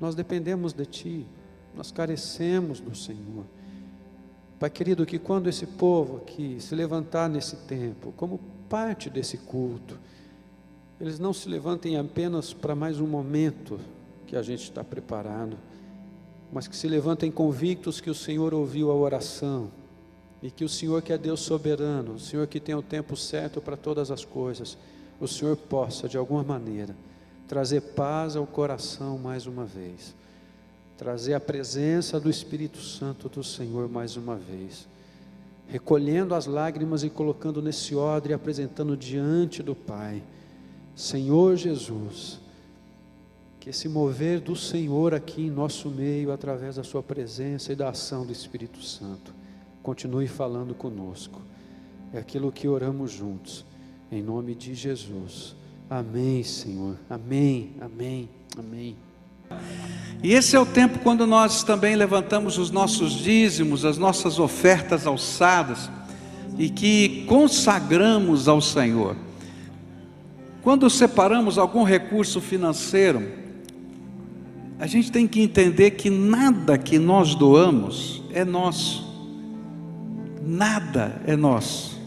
Nós dependemos de Ti, nós carecemos do Senhor. Pai querido, que quando esse povo aqui se levantar nesse tempo, como parte desse culto, eles não se levantem apenas para mais um momento que a gente está preparado, mas que se levantem convictos que o Senhor ouviu a oração, e que o Senhor, que é Deus soberano, o Senhor que tem o tempo certo para todas as coisas, o Senhor possa, de alguma maneira, trazer paz ao coração mais uma vez, trazer a presença do Espírito Santo do Senhor mais uma vez, recolhendo as lágrimas e colocando nesse odre e apresentando diante do Pai. Senhor Jesus, que esse mover do Senhor aqui em nosso meio, através da Sua presença e da ação do Espírito Santo, continue falando conosco. É aquilo que oramos juntos. Em nome de Jesus. Amém, Senhor. Amém, amém, amém. E esse é o tempo quando nós também levantamos os nossos dízimos, as nossas ofertas alçadas, e que consagramos ao Senhor. Quando separamos algum recurso financeiro, a gente tem que entender que nada que nós doamos é nosso. Nada é nosso.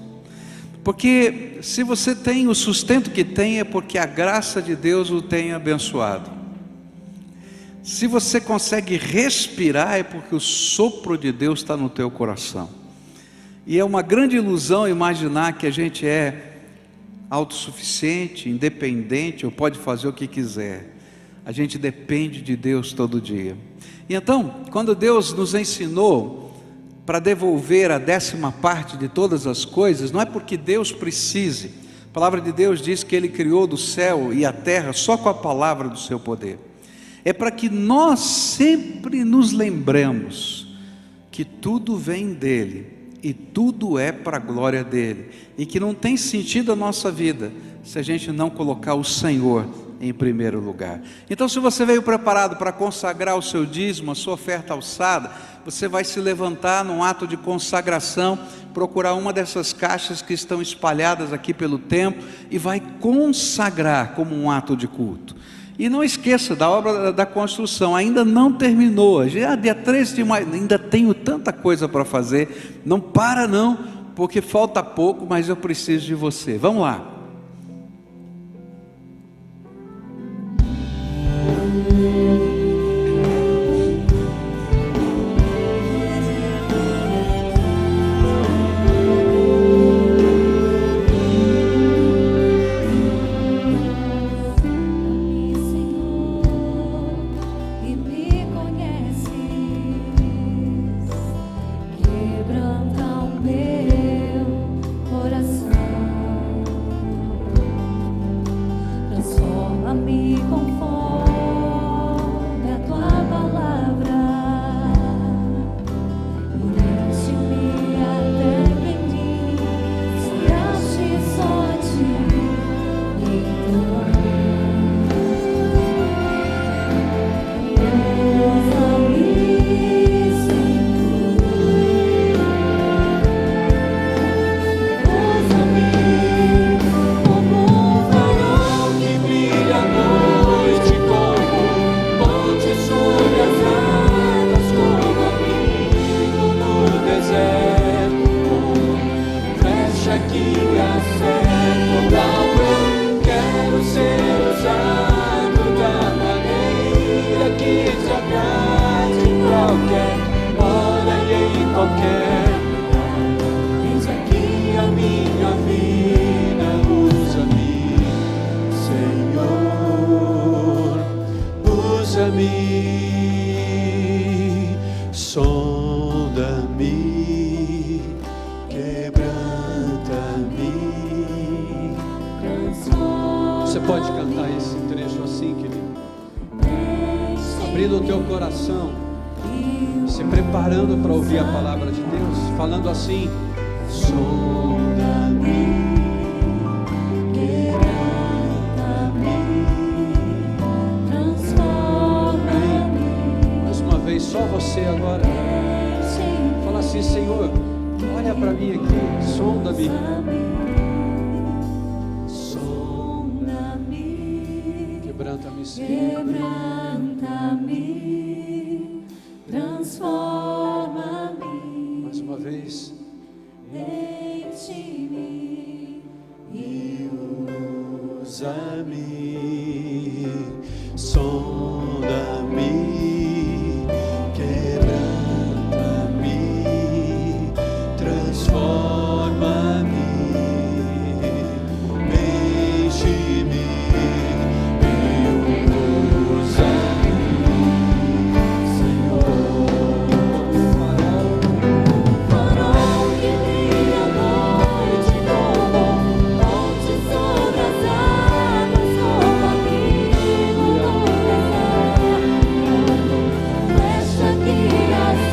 Porque se você tem o sustento que tem, é porque a graça de Deus o tem abençoado. Se você consegue respirar, é porque o sopro de Deus está no teu coração. E é uma grande ilusão imaginar que a gente é autossuficiente, independente, ou pode fazer o que quiser. A gente depende de Deus todo dia. E então, quando Deus nos ensinou para devolver a 10ª parte de todas as coisas, não é porque Deus precise. A palavra de Deus diz que Ele criou do céu e a terra só com a palavra do seu poder. É para que nós sempre nos lembremos que tudo vem dEle e tudo é para a glória dEle, e que não tem sentido a nossa vida se a gente não colocar o Senhor em primeiro lugar. Então, se você veio preparado para consagrar o seu dízimo, a sua oferta alçada, você vai se levantar num ato de consagração, procurar uma dessas caixas que estão espalhadas aqui pelo templo e vai consagrar como um ato de culto. E não esqueça da obra da construção, ainda não terminou, já é dia 13 de maio, ainda tenho tanta coisa para fazer, não para não, porque falta pouco, mas eu preciso de você. Vamos lá. E me conheces, quebranta o meu coração, transforma-me conforme a tua palavra, enche-me até que em mim se ache só a ti. Eis aqui a minha vida, usa-me, Senhor, usa-me, sonda-me, quebranta-me. Você pode cantar esse trecho assim, querido? Abrindo o teu coração, se preparando para ouvir a palavra de Deus, falando assim: sonda-me, quebranta-me, transforma-me. Mais uma vez, só você agora. Fala assim: Senhor, olha para mim aqui, sonda-me. Quebranta-me, Senhor. Quebranta-me, transforma-me. Mais uma vez. Enche-me e usa-me, sonda-me, quebranta-me, transforma-me, enche-me e usa-me, Senhor. farol que brilha à noite como ponte sobre as águas, como amigo no deserto, flecha que acerta o amor.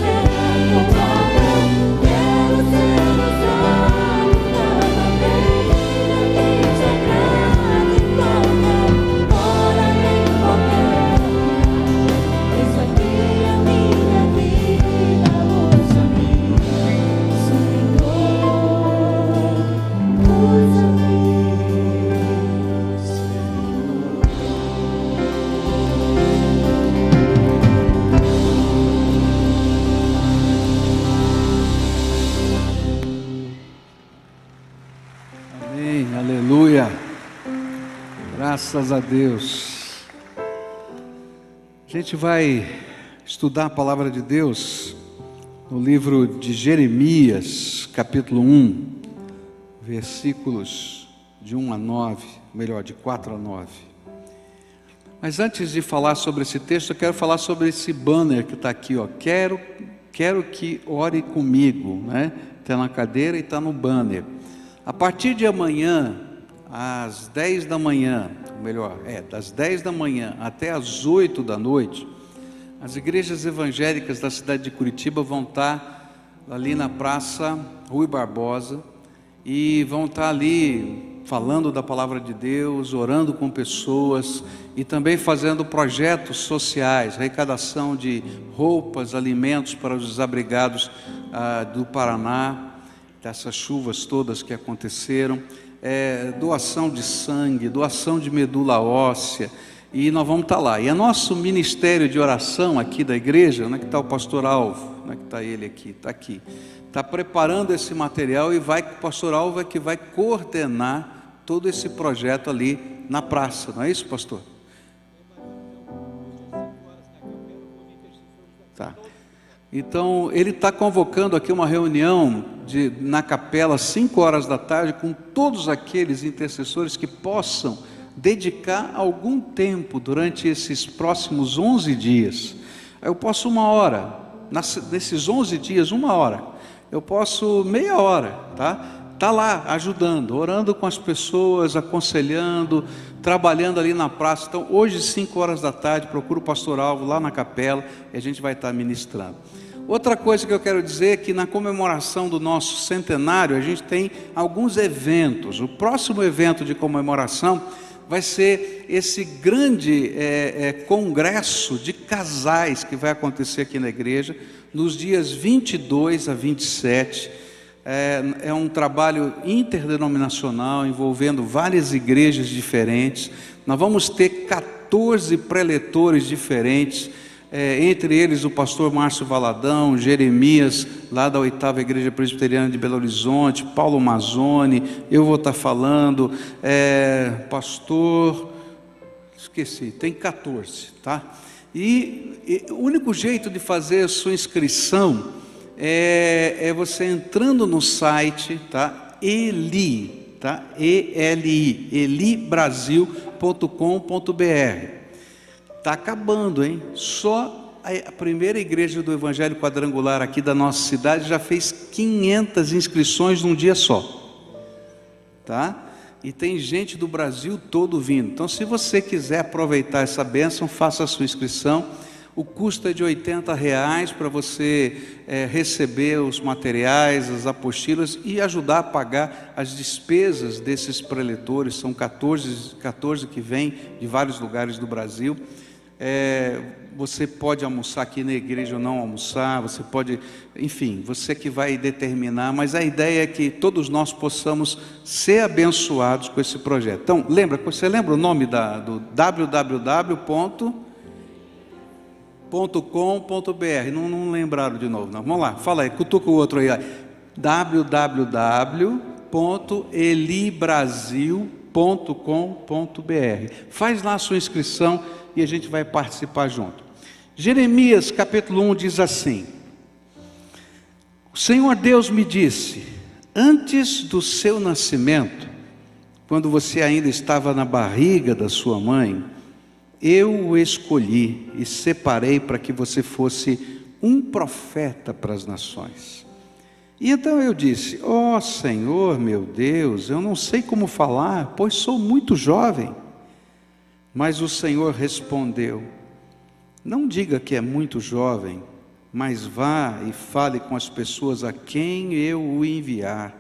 Quero ser usado na maneira que te agrade, em qualquer hora, em qualquer. Eis aqui a minha vida, usa-me, Senhor, usa-me, Amém, aleluia, graças a Deus. A gente vai estudar a palavra de Deus no livro de Jeremias, capítulo 1, versículos de 1 a 9, melhor, de 4 a 9. Mas antes de falar sobre esse texto, eu quero falar sobre esse banner que está aqui, ó. Quero que ore comigo, né? Está na cadeira e está no banner. A partir de amanhã, às 10 da manhã, melhor, das 10 da manhã até às 8 da noite, as igrejas evangélicas da cidade de Curitiba vão estar ali na Praça Rui Barbosa e vão estar ali falando da palavra de Deus, orando com pessoas e também fazendo projetos sociais, arrecadação de roupas, alimentos para os desabrigados do Paraná, dessas chuvas todas que aconteceram, doação de sangue, doação de medula óssea, e nós vamos estar lá. E é nosso ministério de oração aqui da igreja, onde é que está o pastor Alvo? Onde é que está ele aqui? Está aqui. Está preparando esse material e o pastor Alvo é que vai coordenar todo esse projeto ali na praça, não é isso, pastor? Tá. Então, ele está convocando aqui uma reunião na capela, às 5 horas da tarde, com todos aqueles intercessores que possam dedicar algum tempo durante esses próximos 11 dias. Eu posso 1 hora, nesses 11 dias, 1 hora. Eu posso meia hora, tá? Está lá ajudando, orando com as pessoas, aconselhando, trabalhando ali na praça. Então, hoje, 5 horas da tarde, procura o pastor Alvo lá na capela e a gente vai estar ministrando. Outra coisa que eu quero dizer é que na comemoração do nosso centenário, a gente tem alguns eventos. O próximo evento de comemoração vai ser esse grande congresso de casais que vai acontecer aqui na igreja, nos dias 22 a 27. É um trabalho interdenominacional, envolvendo várias igrejas diferentes. Nós vamos ter 14 preletores diferentes, entre eles o pastor Márcio Valadão, Jeremias, lá da 8ª Igreja Presbiteriana de Belo Horizonte, Paulo Mazzoni, eu vou estar falando, pastor, esqueci, tem 14, tá? E o único jeito de fazer a sua inscrição é você entrando no site, tá? Eli, tá? E-L-I, elibrasil.com.br. Está acabando, hein? Só a primeira igreja do Evangelho Quadrangular aqui da nossa cidade já fez 500 inscrições num dia só, tá? E tem gente do Brasil todo vindo. Então, se você quiser aproveitar essa bênção, faça a sua inscrição. O custo é de R$80 para você receber os materiais, as apostilas e ajudar a pagar as despesas desses preletores. São 14 que vêm de vários lugares do Brasil. Você pode almoçar aqui na igreja ou não almoçar, você pode, enfim, você que vai determinar, mas a ideia é que todos nós possamos ser abençoados com esse projeto. Então, você lembra o nome do www.com.br? Não lembraram de novo, não. Vamos lá, fala aí, cutuca o outro aí. www.elibrasil.com.br. Faz lá a sua inscrição e a gente vai participar junto. Jeremias capítulo 1 diz assim: o Senhor Deus me disse, antes do seu nascimento, quando você ainda estava na barriga da sua mãe, eu o escolhi e separei para que você fosse um profeta para as nações. E então eu disse, ó Senhor meu Deus, eu não sei como falar, pois sou muito jovem. Mas o Senhor respondeu, não diga que é muito jovem, mas vá e fale com as pessoas a quem eu o enviar,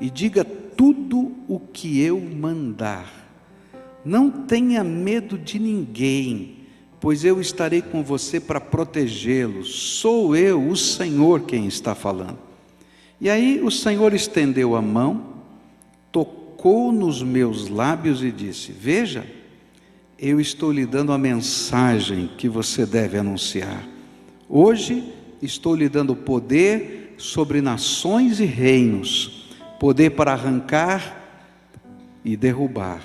e diga tudo o que eu mandar. Não tenha medo de ninguém, pois eu estarei com você para protegê-los. Sou eu, o Senhor, quem está falando. E aí o Senhor estendeu a mão, tocou nos meus lábios e disse, veja, eu estou lhe dando a mensagem que você deve anunciar. Hoje estou lhe dando poder sobre nações e reinos, poder para arrancar e derrubar,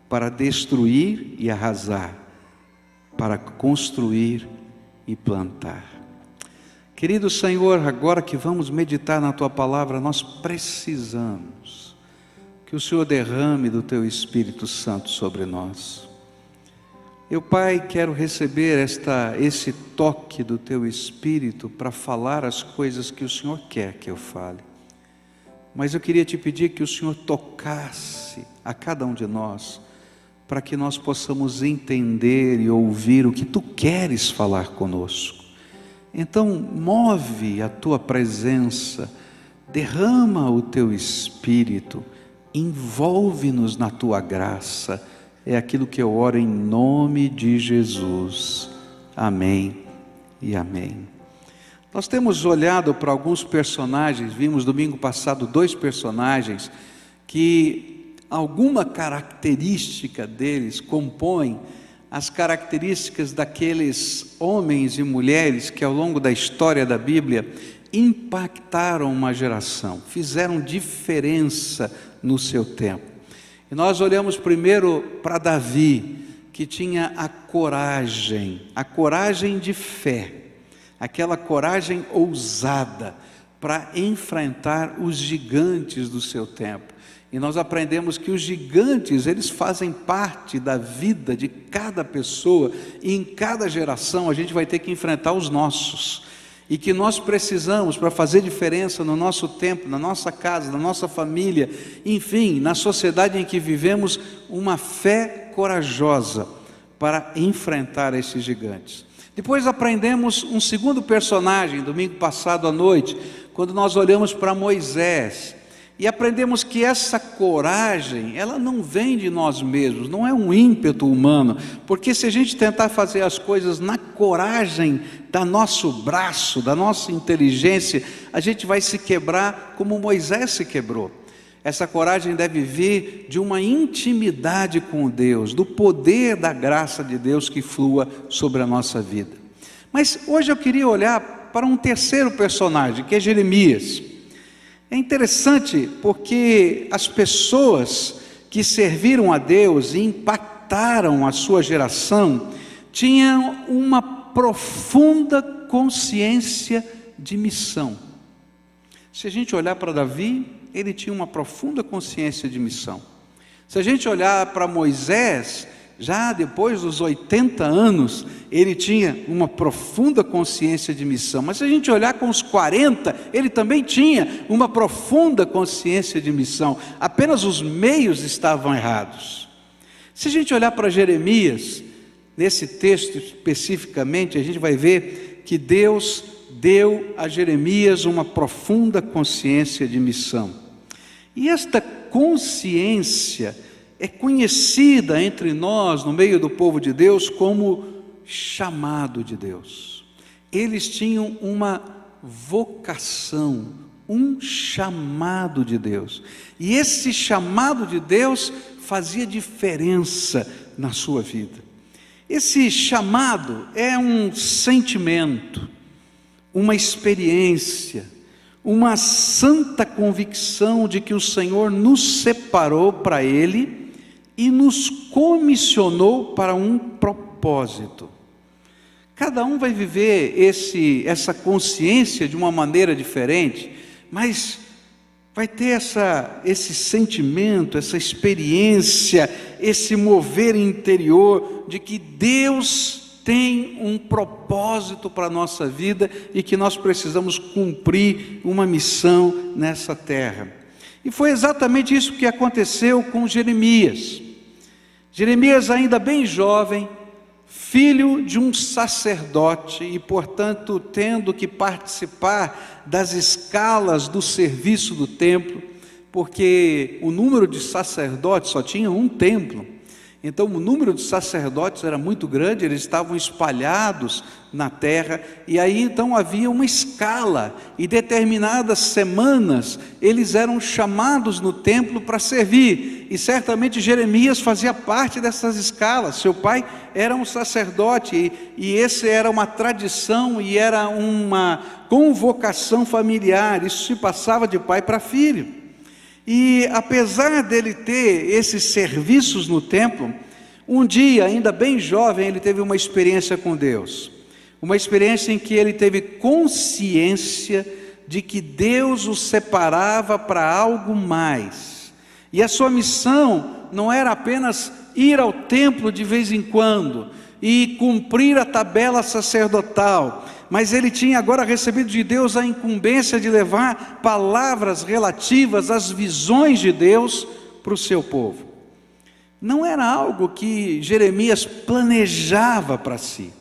para destruir e arrasar, para construir e plantar. Querido Senhor, agora que vamos meditar na Tua Palavra, nós precisamos que o Senhor derrame do Teu Espírito Santo sobre nós. Eu, Pai, quero receber esse toque do Teu Espírito para falar as coisas que o Senhor quer que eu fale. Mas eu queria te pedir que o Senhor tocasse a cada um de nós, para que nós possamos entender e ouvir o que Tu queres falar conosco. Então, move a Tua presença, derrama o Teu Espírito, envolve-nos na tua graça. É aquilo que eu oro em nome de Jesus. Amém e amém. Nós temos olhado para alguns personagens, vimos domingo passado 2 personagens que alguma característica deles compõe as características daqueles homens e mulheres que ao longo da história da Bíblia impactaram uma geração, fizeram diferença no seu tempo. E nós olhamos primeiro para Davi, que tinha a coragem de fé, aquela coragem ousada para enfrentar os gigantes do seu tempo. E nós aprendemos que os gigantes, eles fazem parte da vida de cada pessoa, e em cada geração a gente vai ter que enfrentar os nossos. E que nós precisamos, para fazer diferença no nosso tempo, na nossa casa, na nossa família, enfim, na sociedade em que vivemos, uma fé corajosa para enfrentar esses gigantes. Depois aprendemos um segundo personagem, domingo passado à noite, quando nós olhamos para Moisés, e aprendemos que essa coragem, ela não vem de nós mesmos, não é um ímpeto humano, porque se a gente tentar fazer as coisas na coragem do nosso braço, da nossa inteligência, a gente vai se quebrar como Moisés se quebrou. Essa coragem deve vir de uma intimidade com Deus, do poder da graça de Deus que flua sobre a nossa vida. Mas hoje eu queria olhar para um terceiro personagem, que é Jeremias. É interessante porque as pessoas que serviram a Deus e impactaram a sua geração tinham uma profunda consciência de missão. Se a gente olhar para Davi, ele tinha uma profunda consciência de missão. Se a gente olhar para Moisés, já depois dos 80 anos, ele tinha uma profunda consciência de missão. Mas se a gente olhar com os 40, ele também tinha uma profunda consciência de missão. Apenas os meios estavam errados. Se a gente olhar para Jeremias, nesse texto especificamente, a gente vai ver que Deus deu a Jeremias uma profunda consciência de missão. E esta consciência é conhecida entre nós, no meio do povo de Deus, como chamado de Deus. Eles tinham uma vocação, um chamado de Deus. E esse chamado de Deus fazia diferença na sua vida. Esse chamado é um sentimento, uma experiência, uma santa convicção de que o Senhor nos separou para Ele e nos comissionou para um propósito. Cada um vai viver essa consciência de uma maneira diferente, mas vai ter esse sentimento, essa experiência, esse mover interior de que Deus tem um propósito para a nossa vida e que nós precisamos cumprir uma missão nessa terra. E foi exatamente isso que aconteceu com Jeremias. Jeremias, ainda bem jovem, filho de um sacerdote e, portanto, tendo que participar das escalas do serviço do templo, porque o número de sacerdotes só tinha um templo. Então o número de sacerdotes era muito grande, eles estavam espalhados na terra, e aí então havia uma escala, e determinadas semanas eles eram chamados no templo para servir, e certamente Jeremias fazia parte dessas escalas. Seu pai era um sacerdote, e essa era uma tradição, e era uma convocação familiar, isso se passava de pai para filho. E apesar dele ter esses serviços no templo, um dia, ainda bem jovem, ele teve uma experiência com Deus. Uma experiência em que ele teve consciência de que Deus o separava para algo mais. E a sua missão não era apenas ir ao templo de vez em quando e cumprir a tabela sacerdotal, mas ele tinha agora recebido de Deus a incumbência de levar palavras relativas às visões de Deus para o seu povo. Não era algo que Jeremias planejava para si.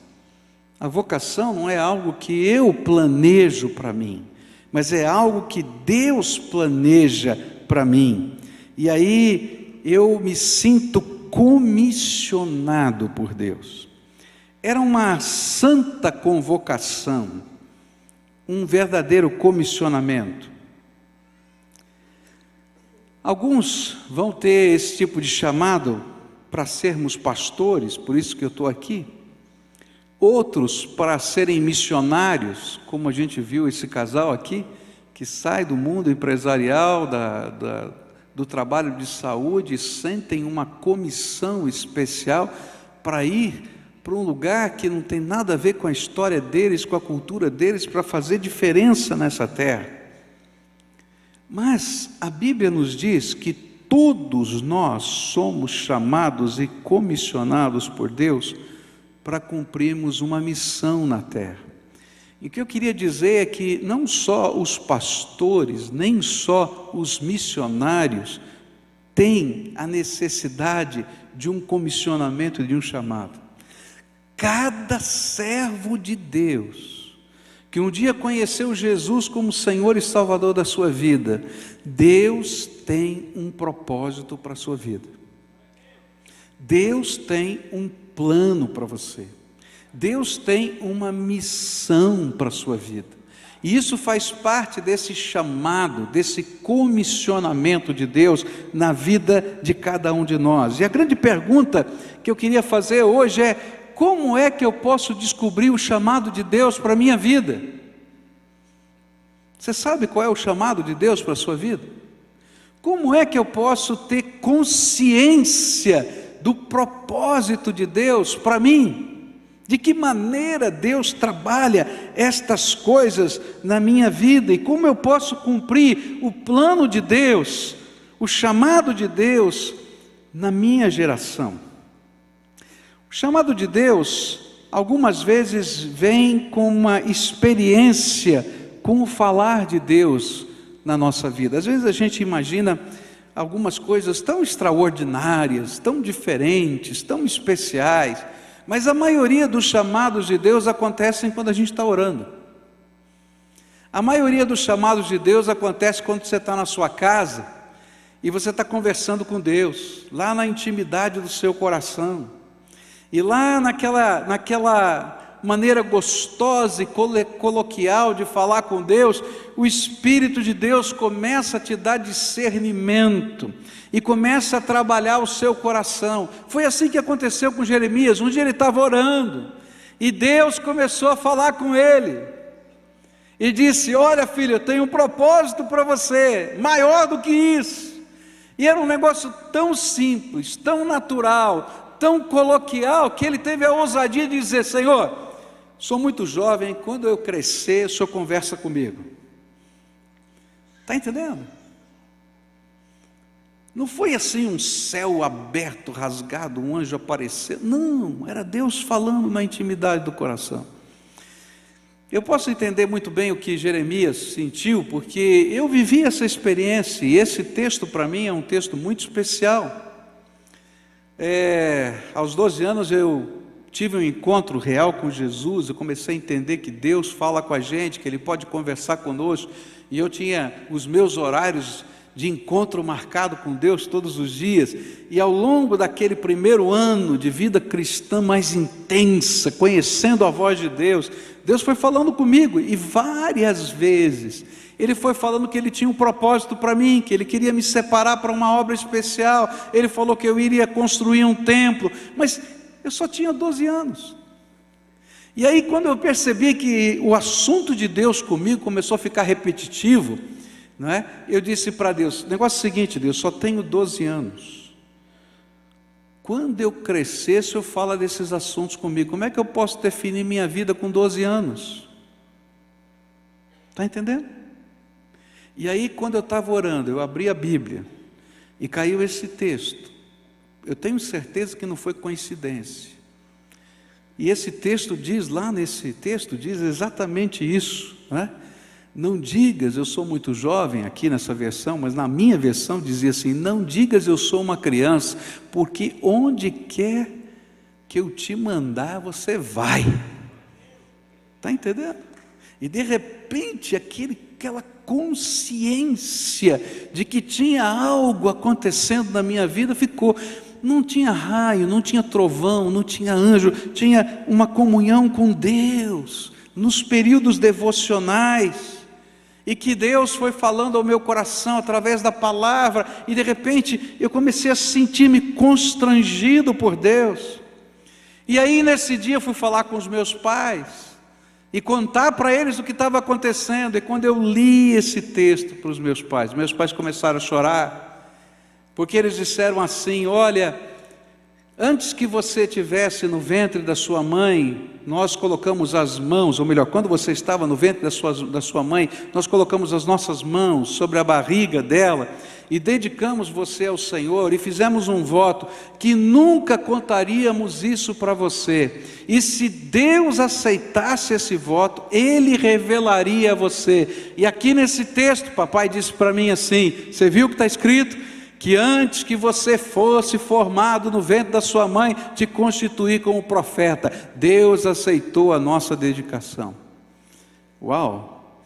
A vocação não é algo que eu planejo para mim, mas é algo que Deus planeja para mim. E aí eu me sinto comissionado por Deus. Era uma santa convocação, um verdadeiro comissionamento. Alguns vão ter esse tipo de chamado para sermos pastores, por isso que eu estou aqui. Outros para serem missionários, como a gente viu esse casal aqui, que sai do mundo empresarial, do trabalho de saúde, e sentem uma comissão especial para ir para um lugar que não tem nada a ver com a história deles, com a cultura deles, para fazer diferença nessa terra. Mas a Bíblia nos diz que todos nós somos chamados e comissionados por Deus para cumprirmos uma missão na terra. E o que eu queria dizer é que não só os pastores, nem só os missionários têm a necessidade de um comissionamento e de um chamado. Cada servo de Deus que um dia conheceu Jesus como Senhor e Salvador da sua vida, Deus tem um propósito para a sua vida. Deus tem um plano para você. Deus tem uma missão para a sua vida. E isso faz parte desse chamado, desse comissionamento de Deus na vida de cada um de nós. E a grande pergunta que eu queria fazer hoje é: como é que eu posso descobrir o chamado de Deus para a minha vida? Você sabe qual é o chamado de Deus para a sua vida? Como é que eu posso ter consciência do propósito de Deus para mim? De que maneira Deus trabalha estas coisas na minha vida? E como eu posso cumprir o plano de Deus, o chamado de Deus na minha geração? O chamado de Deus, algumas vezes, vem com uma experiência com o falar de Deus na nossa vida. Às vezes a gente imagina algumas coisas tão extraordinárias, tão diferentes, tão especiais, mas a maioria dos chamados de Deus acontecem quando a gente está orando. A maioria dos chamados de Deus acontece quando você está na sua casa e você está conversando com Deus, lá na intimidade do seu coração. E lá naquela maneira gostosa e coloquial de falar com Deus, o Espírito de Deus começa a te dar discernimento e começa a trabalhar o seu coração. Foi assim que aconteceu com Jeremias. Um dia ele estava orando e Deus começou a falar com ele e disse: olha, filho, eu tenho um propósito para você, maior do que isso. E era um negócio tão simples, tão natural, tão coloquial, que ele teve a ousadia de dizer: Senhor, sou muito jovem, quando eu crescer, o Senhor conversa comigo. Está entendendo? Não foi assim um céu aberto, rasgado, um anjo aparecendo. Não, era Deus falando na intimidade do coração. Eu posso entender muito bem o que Jeremias sentiu, porque eu vivi essa experiência, e esse texto para mim é um texto muito especial. Aos 12 anos eu tive um encontro real com Jesus. Eu comecei a entender que Deus fala com a gente, que Ele pode conversar conosco, e eu tinha os meus horários de encontro marcado com Deus todos os dias. E ao longo daquele primeiro ano de vida cristã mais intensa, conhecendo a voz de Deus, Deus foi falando comigo, e várias vezes Ele foi falando que Ele tinha um propósito para mim, que Ele queria me separar para uma obra especial. Ele falou que eu iria construir um templo, mas eu só tinha 12 anos. E aí, quando eu percebi que o assunto de Deus comigo começou a ficar repetitivo, não é? Eu disse para Deus: o negócio é o seguinte, Deus, só tenho 12 anos. Quando eu crescer, o Senhor fala desses assuntos comigo. Como é que eu posso definir minha vida com 12 anos? Está entendendo? E aí, quando eu estava orando, eu abri a Bíblia e caiu esse texto. Eu tenho certeza que não foi coincidência. E esse texto diz, lá nesse texto, diz exatamente isso, né? Não digas, eu sou muito jovem, aqui nessa versão, mas na minha versão dizia assim: não digas eu sou uma criança, porque onde quer que eu te mandar, você vai. Está entendendo? E de repente, aquela consciência de que tinha algo acontecendo na minha vida ficou. Não tinha raio, não tinha trovão, não tinha anjo, tinha uma comunhão com Deus, nos períodos devocionais, e que Deus foi falando ao meu coração através da palavra, e de repente eu comecei a sentir-me constrangido por Deus. E aí nesse dia eu fui falar com os meus pais, e contar para eles o que estava acontecendo. E quando eu li esse texto para os meus pais começaram a chorar, porque eles disseram assim: olha, antes que você estivesse no ventre da sua mãe, nós colocamos as mãos, ou melhor, quando você estava no ventre da sua mãe, nós colocamos as nossas mãos sobre a barriga dela, e dedicamos você ao Senhor, e fizemos um voto, que nunca contaríamos isso para você, e se Deus aceitasse esse voto, Ele revelaria a você. E aqui nesse texto, papai disse para mim assim: você viu o que está escrito? Que antes que você fosse formado no ventre da sua mãe, te constituí como profeta. Deus aceitou a nossa dedicação. Uau!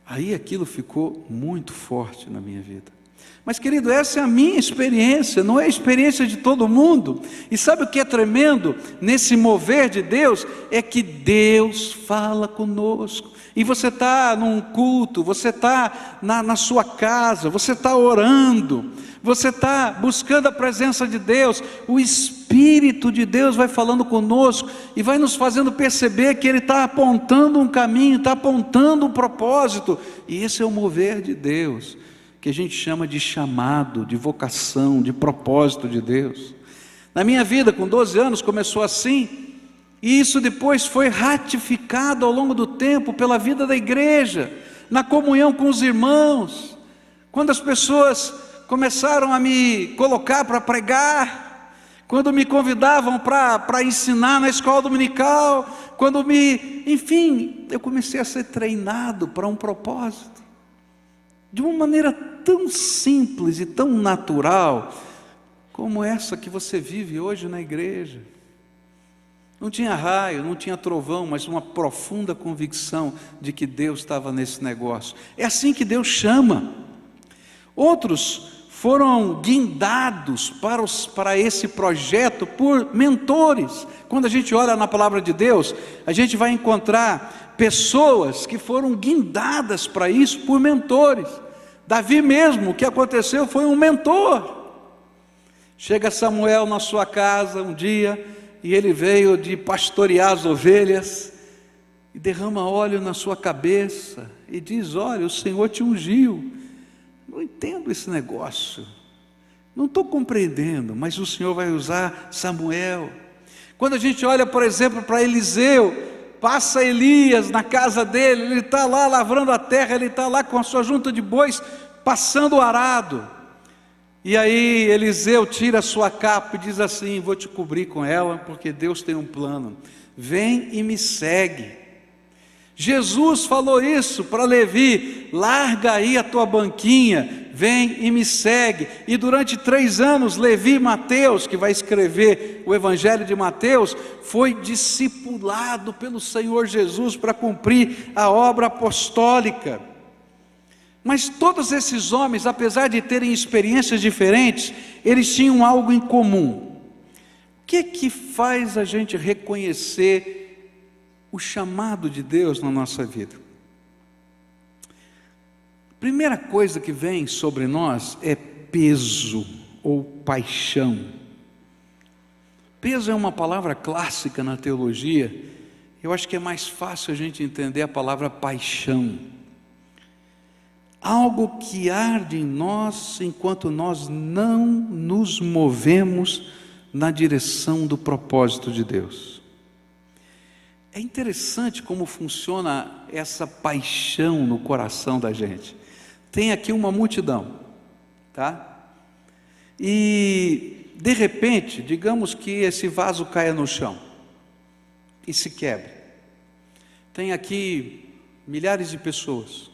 Aí aquilo ficou muito forte na minha vida. Mas, querido, essa é a minha experiência, não é a experiência de todo mundo. E sabe o que é tremendo nesse mover de Deus? É que Deus fala conosco. E você está num culto, você está na sua casa, você está orando, você está buscando a presença de Deus, o Espírito de Deus vai falando conosco e vai nos fazendo perceber que Ele está apontando um caminho, está apontando um propósito. E esse é o mover de Deus, que a gente chama de chamado, de vocação, de propósito de Deus. Na minha vida, com 12 anos, começou assim, e isso depois foi ratificado ao longo do tempo pela vida da igreja, na comunhão com os irmãos, quando as pessoas começaram a me colocar para pregar, quando me convidavam para ensinar na escola dominical, enfim, eu comecei a ser treinado para um propósito, de uma maneira tão simples e tão natural, como essa que você vive hoje na igreja. Não tinha raio, não tinha trovão, mas uma profunda convicção de que Deus estava nesse negócio. É assim que Deus chama. Outros foram guindados para esse projeto por mentores. Quando a gente olha na palavra de Deus, a gente vai encontrar pessoas que foram guindadas para isso por mentores. Davi mesmo, o que aconteceu foi um mentor. Chega Samuel na sua casa um dia, e ele veio de pastorear as ovelhas, e derrama óleo na sua cabeça, e diz: olha, o Senhor te ungiu. Não entendo esse negócio, não estou compreendendo, mas o Senhor vai usar Samuel. Quando a gente olha, por exemplo, para Eliseu, passa Elias na casa dele, ele está lá lavrando a terra, ele está lá com a sua junta de bois, passando o arado, e aí Eliseu tira a sua capa e diz assim: vou te cobrir com ela, porque Deus tem um plano, vem e me segue. Jesus falou isso para Levi: larga aí a tua banquinha, vem e me segue. E durante 3 anos, Levi Mateus, que vai escrever o Evangelho de Mateus, foi discipulado pelo Senhor Jesus para cumprir a obra apostólica. Mas todos esses homens, apesar de terem experiências diferentes, eles tinham algo em comum. O que faz a gente reconhecer o chamado de Deus na nossa vida? Primeira coisa que vem sobre nós é peso ou paixão. Peso é uma palavra clássica na teologia. Eu acho que é mais fácil a gente entender a palavra paixão. Algo que arde em nós enquanto nós não nos movemos na direção do propósito de Deus. É interessante como funciona essa paixão no coração da gente. Tem aqui uma multidão, tá? E de repente, digamos que esse vaso caia no chão e se quebre. Tem aqui milhares de pessoas.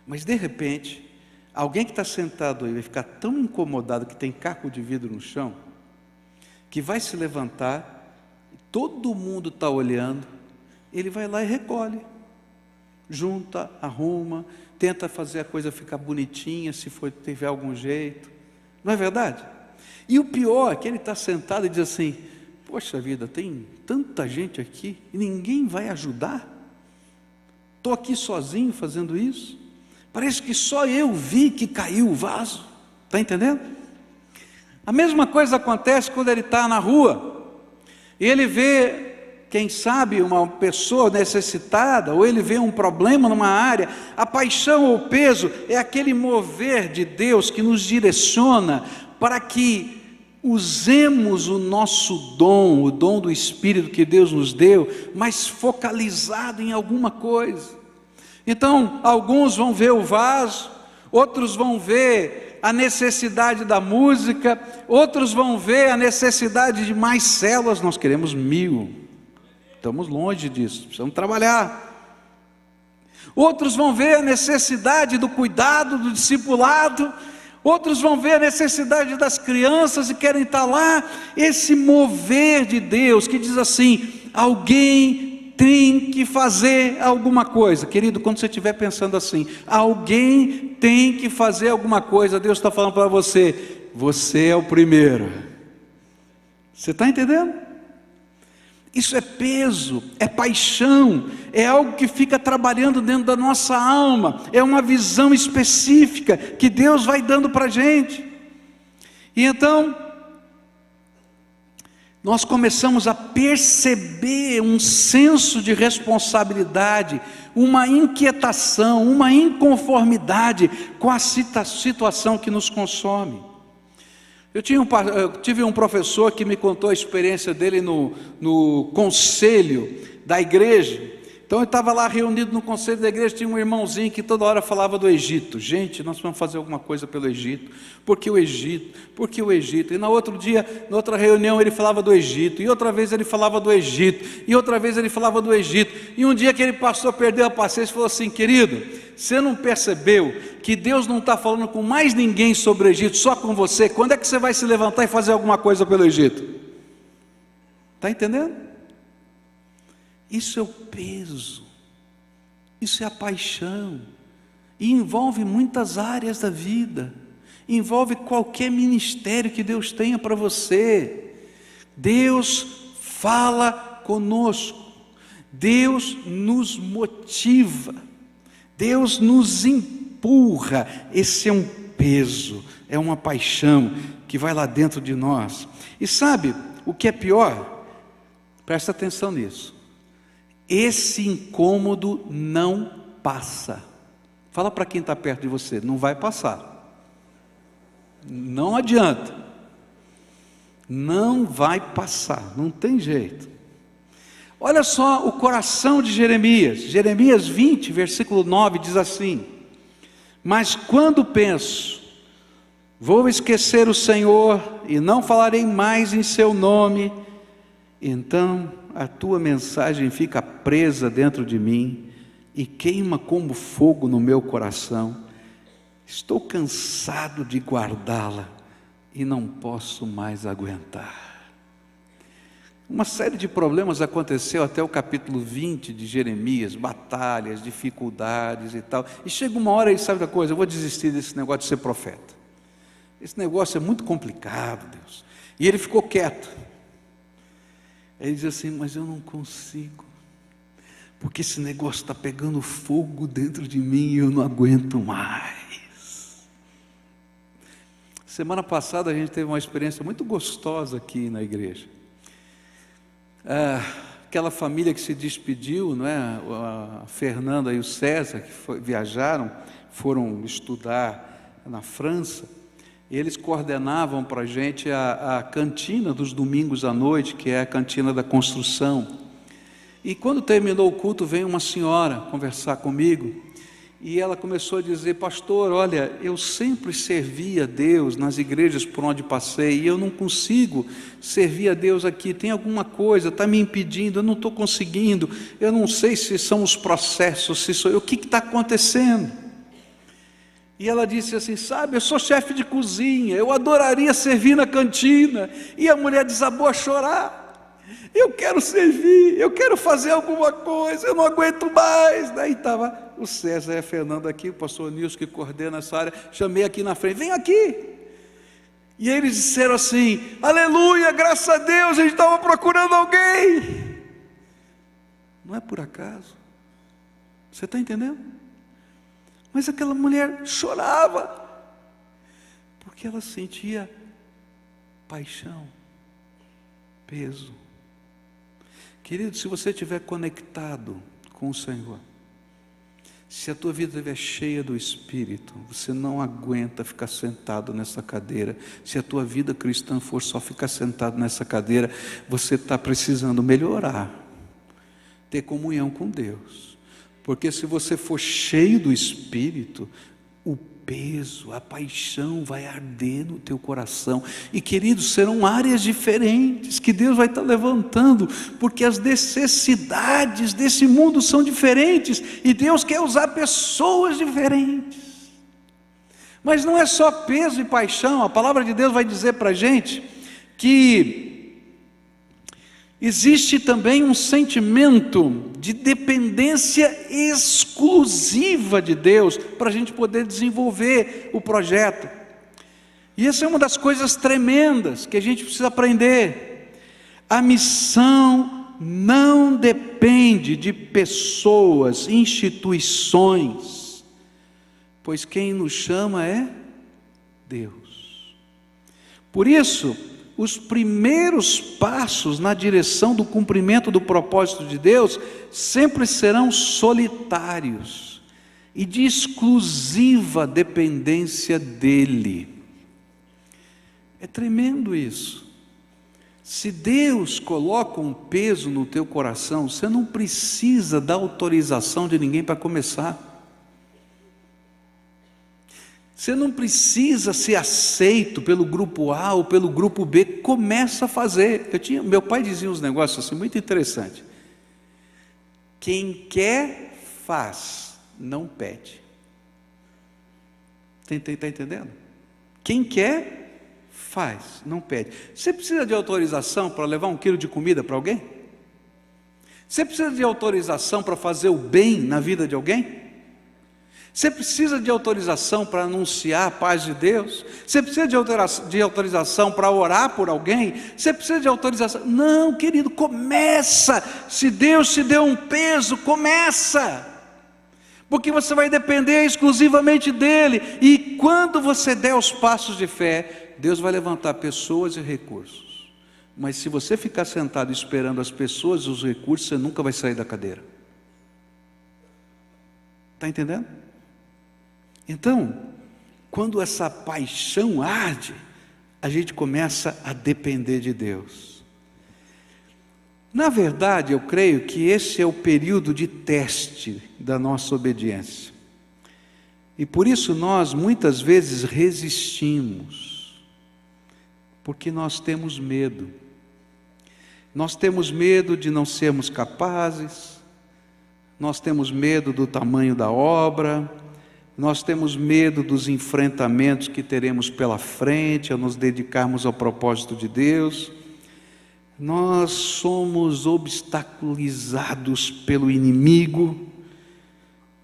Mas de repente, alguém que está sentado aí vai ficar tão incomodado que tem caco de vidro no chão, que vai se levantar, todo mundo está olhando, ele vai lá e recolhe, junta, arruma, tenta fazer a coisa ficar bonitinha, se for tiver algum jeito. Não é verdade? E o pior é que ele está sentado e diz assim: poxa vida, tem tanta gente aqui e ninguém vai ajudar? Estou aqui sozinho fazendo isso? Parece que só eu vi que caiu o vaso. Está entendendo? A mesma coisa acontece quando ele está na rua e ele vê, quem sabe, uma pessoa necessitada, ou ele vê um problema numa área. A paixão ou peso é aquele mover de Deus que nos direciona para que usemos o nosso dom, o dom do Espírito que Deus nos deu, mas focalizado em alguma coisa. Então, alguns vão ver o vaso, outros vão ver a necessidade da música, outros vão ver a necessidade de mais células. Nós queremos 1000. Estamos longe disso, precisamos trabalhar. Outros vão ver a necessidade do cuidado, do discipulado. Outros vão ver a necessidade das crianças e querem estar lá. Esse mover de Deus que diz assim: alguém tem que fazer alguma coisa. Querido, quando você estiver pensando assim, alguém tem que fazer alguma coisa, Deus está falando para você: você é o primeiro. Você está entendendo? Isso é peso, é paixão, é algo que fica trabalhando dentro da nossa alma, é uma visão específica que Deus vai dando para a gente. E então, nós começamos a perceber um senso de responsabilidade, uma inquietação, uma inconformidade com a situação que nos consome. Eu tive um professor que me contou a experiência dele no conselho da igreja. Então eu estava lá reunido no conselho da igreja, tinha um irmãozinho que toda hora falava do Egito. Gente, nós vamos fazer alguma coisa pelo Egito. Por que o Egito? Por que o Egito? E no outro dia, na outra reunião, ele falava do Egito. E outra vez ele falava do Egito. E outra vez ele falava do Egito. E um dia que ele passou, perdeu a paciência e falou assim: querido, você não percebeu que Deus não está falando com mais ninguém sobre o Egito, só com você? Quando é que você vai se levantar e fazer alguma coisa pelo Egito? Está entendendo? Isso é o peso, isso é a paixão, e envolve muitas áreas da vida, envolve qualquer ministério que Deus tenha para você. Deus fala conosco, Deus nos motiva, Deus nos empurra. Esse é um peso, é uma paixão que vai lá dentro de nós. E sabe o que é pior? Presta atenção nisso. Esse incômodo não passa. Fala para quem está perto de você: não vai passar. Não adianta. Não vai passar, não tem jeito. Olha só o coração de Jeremias. Jeremias 20, versículo 9 diz assim: mas quando penso, vou esquecer o Senhor e não falarei mais em seu nome, então a tua mensagem fica presa dentro de mim e queima como fogo no meu coração. Estou cansado de guardá-la e não posso mais aguentar. Uma série de problemas aconteceu até o capítulo 20 de Jeremias, batalhas, dificuldades e tal. E chega uma hora e sabe da coisa, eu vou desistir desse negócio de ser profeta. Esse negócio é muito complicado, Deus. E ele ficou quieto. Ele diz assim: mas eu não consigo, porque esse negócio está pegando fogo dentro de mim e eu não aguento mais. Semana passada a gente teve uma experiência muito gostosa aqui na igreja. Aquela família que se despediu, não é? A Fernanda e o César, que viajaram, foram estudar na França. Eles coordenavam para a gente a cantina dos domingos à noite, que é a cantina da construção. E quando terminou o culto, veio uma senhora conversar comigo, e ela começou a dizer: pastor, olha, eu sempre servi a Deus nas igrejas por onde passei, e eu não consigo servir a Deus aqui, tem alguma coisa, está me impedindo, eu não estou conseguindo, eu não sei se são os processos, se sou eu, o que está acontecendo? E ela disse assim: sabe, eu sou chefe de cozinha, eu adoraria servir na cantina. E a mulher desabou a chorar: eu quero servir, eu quero fazer alguma coisa, eu não aguento mais. Daí estava o César e a Fernanda aqui, o pastor Nilson que coordena essa área, chamei aqui na frente, vem aqui. E eles disseram assim, aleluia, graças a Deus, a gente estava procurando alguém. Não é por acaso. Você está entendendo? Mas aquela mulher chorava, porque ela sentia paixão, peso. Querido, se você estiver conectado com o Senhor, se a tua vida estiver cheia do Espírito, você não aguenta ficar sentado nessa cadeira. Se a tua vida cristã for só ficar sentado nessa cadeira, você está precisando melhorar, ter comunhão com Deus. Porque se você for cheio do Espírito, o peso, a paixão vai arder no teu coração. E queridos, serão áreas diferentes que Deus vai estar levantando, porque as necessidades desse mundo são diferentes, e Deus quer usar pessoas diferentes. Mas não é só peso e paixão. A palavra de Deus vai dizer para a gente que existe também um sentimento de dependência exclusiva de Deus, para a gente poder desenvolver o projeto. E essa é uma das coisas tremendas que a gente precisa aprender. A missão não depende de pessoas, instituições, pois quem nos chama é Deus. Por isso, os primeiros passos na direção do cumprimento do propósito de Deus sempre serão solitários e de exclusiva dependência dEle. É tremendo isso. Se Deus coloca um peso no teu coração, você não precisa da autorização de ninguém para começar. Você não precisa ser aceito pelo grupo A ou pelo grupo B, começa a fazer. Meu pai dizia uns negócios assim muito interessantes. Quem quer, faz, não pede. Está entendendo? Quem quer, faz, não pede. Você precisa de autorização para levar 1 quilo de comida para alguém? Você precisa de autorização para fazer o bem na vida de alguém? Você precisa de autorização para anunciar a paz de Deus? Você precisa de autorização para orar por alguém? Você precisa de autorização? Não, querido, começa. Se Deus te deu um peso, começa. Porque você vai depender exclusivamente dEle. E quando você der os passos de fé, Deus vai levantar pessoas e recursos. Mas se você ficar sentado esperando as pessoas e os recursos, você nunca vai sair da cadeira. Está entendendo? Então, quando essa paixão arde, a gente começa a depender de Deus. Na verdade, eu creio que esse é o período de teste da nossa obediência. E por isso nós muitas vezes resistimos, porque nós temos medo. Nós temos medo de não sermos capazes, nós temos medo do tamanho da obra, nós temos medo dos enfrentamentos que teremos pela frente ao nos dedicarmos ao propósito de Deus. Nós somos obstaculizados pelo inimigo,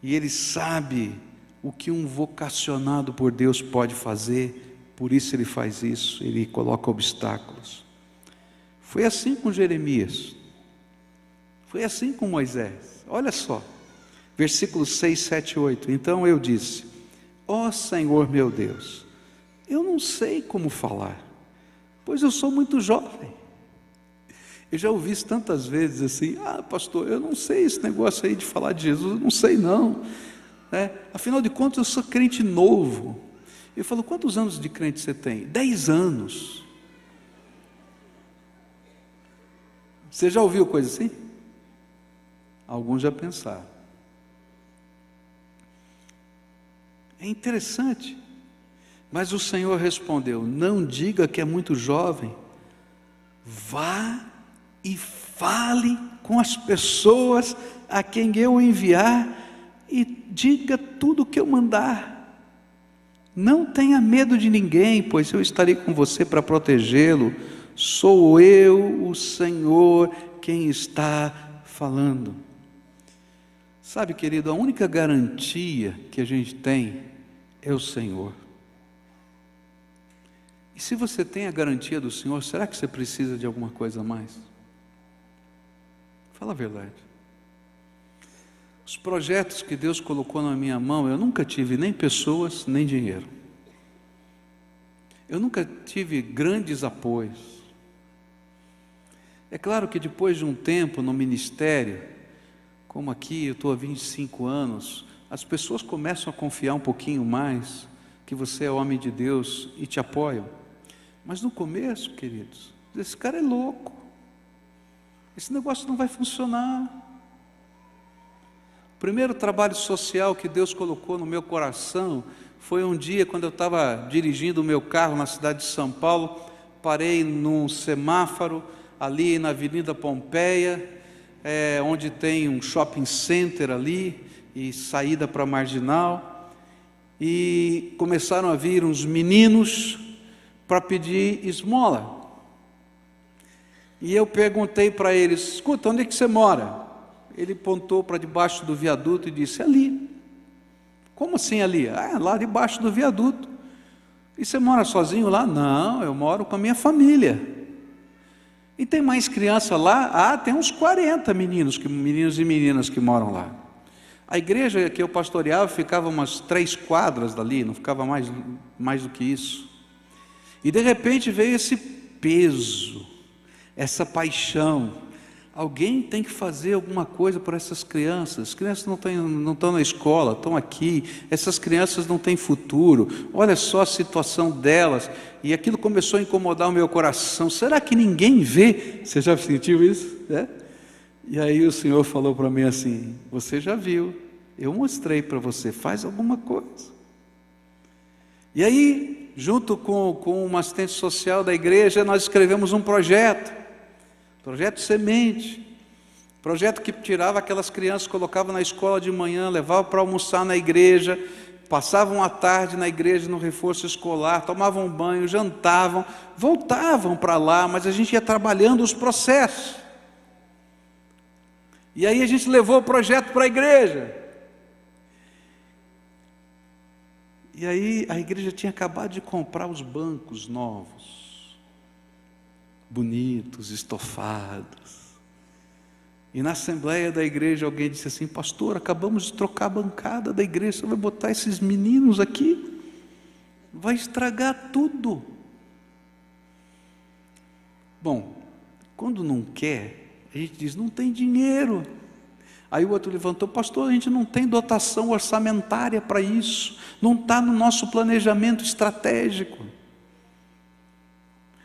e ele sabe o que um vocacionado por Deus pode fazer, por isso ele faz isso, ele coloca obstáculos. Foi assim com Jeremias, foi assim com Moisés. Olha só, versículos 6, 7, 8. Então eu disse: ó Senhor meu Deus, eu não sei como falar, pois eu sou muito jovem. Eu já ouvi isso tantas vezes assim: ah, pastor, eu não sei esse negócio aí de falar de Jesus, eu não sei não. Afinal de contas, eu sou crente novo. Eu falo: quantos anos de crente você tem? 10 anos. Você já ouviu coisa assim? Alguns já pensaram. É interessante. Mas o Senhor respondeu: não diga que é muito jovem. Vá e fale com as pessoas a quem eu enviar e diga tudo o que eu mandar. Não tenha medo de ninguém, pois eu estarei com você para protegê-lo. Sou eu, o Senhor, quem está falando. Sabe, querido, a única garantia que a gente tem é o Senhor. E se você tem a garantia do Senhor, será que você precisa de alguma coisa a mais? Fala a verdade. Os projetos que Deus colocou na minha mão, eu nunca tive nem pessoas, nem dinheiro. Eu nunca tive grandes apoios. É claro que depois de um tempo no ministério, como aqui eu estou há 25 anos, as pessoas começam a confiar um pouquinho mais que você é homem de Deus e te apoiam. Mas no começo, queridos, esse cara é louco. Esse negócio não vai funcionar. O primeiro trabalho social que Deus colocou no meu coração foi um dia quando eu estava dirigindo o meu carro na cidade de São Paulo, parei num semáforo ali na Avenida Pompeia, onde tem um shopping center ali e saída para a Marginal, e começaram a vir uns meninos para pedir esmola. E eu perguntei para eles: escuta, onde é que você mora? Ele apontou para debaixo do viaduto e disse: ali. Como assim ali? Lá debaixo do viaduto. E você mora sozinho lá? Não, eu moro com a minha família. E tem mais criança lá? Tem uns 40 meninos e meninas que moram lá. A igreja que eu pastoreava ficava umas 3 quadras dali, não ficava mais do que isso. E de repente veio esse peso, essa paixão. Alguém tem que fazer alguma coisa para essas crianças. As crianças não estão na escola, estão aqui. Essas crianças não têm futuro. Olha só a situação delas. E aquilo começou a incomodar o meu coração. Será que ninguém vê? Você já sentiu isso? E aí o Senhor falou para mim assim: você já viu, eu mostrei para você, faz alguma coisa. E aí, junto com uma assistente social da igreja, nós escrevemos um projeto Semente, projeto que tirava aquelas crianças, colocava na escola de manhã, levava para almoçar na igreja, passavam a tarde na igreja no reforço escolar, tomavam banho, jantavam, voltavam para lá, mas a gente ia trabalhando os processos. E aí a gente levou o projeto para a igreja. E aí a igreja tinha acabado de comprar os bancos novos, bonitos, estofados. E na assembleia da igreja alguém disse assim: pastor, acabamos de trocar a bancada da igreja, você vai botar esses meninos aqui? Vai estragar tudo. Bom, quando não quer, a gente diz: não tem dinheiro. Aí o outro levantou: pastor, a gente não tem dotação orçamentária para isso, não está no nosso planejamento estratégico.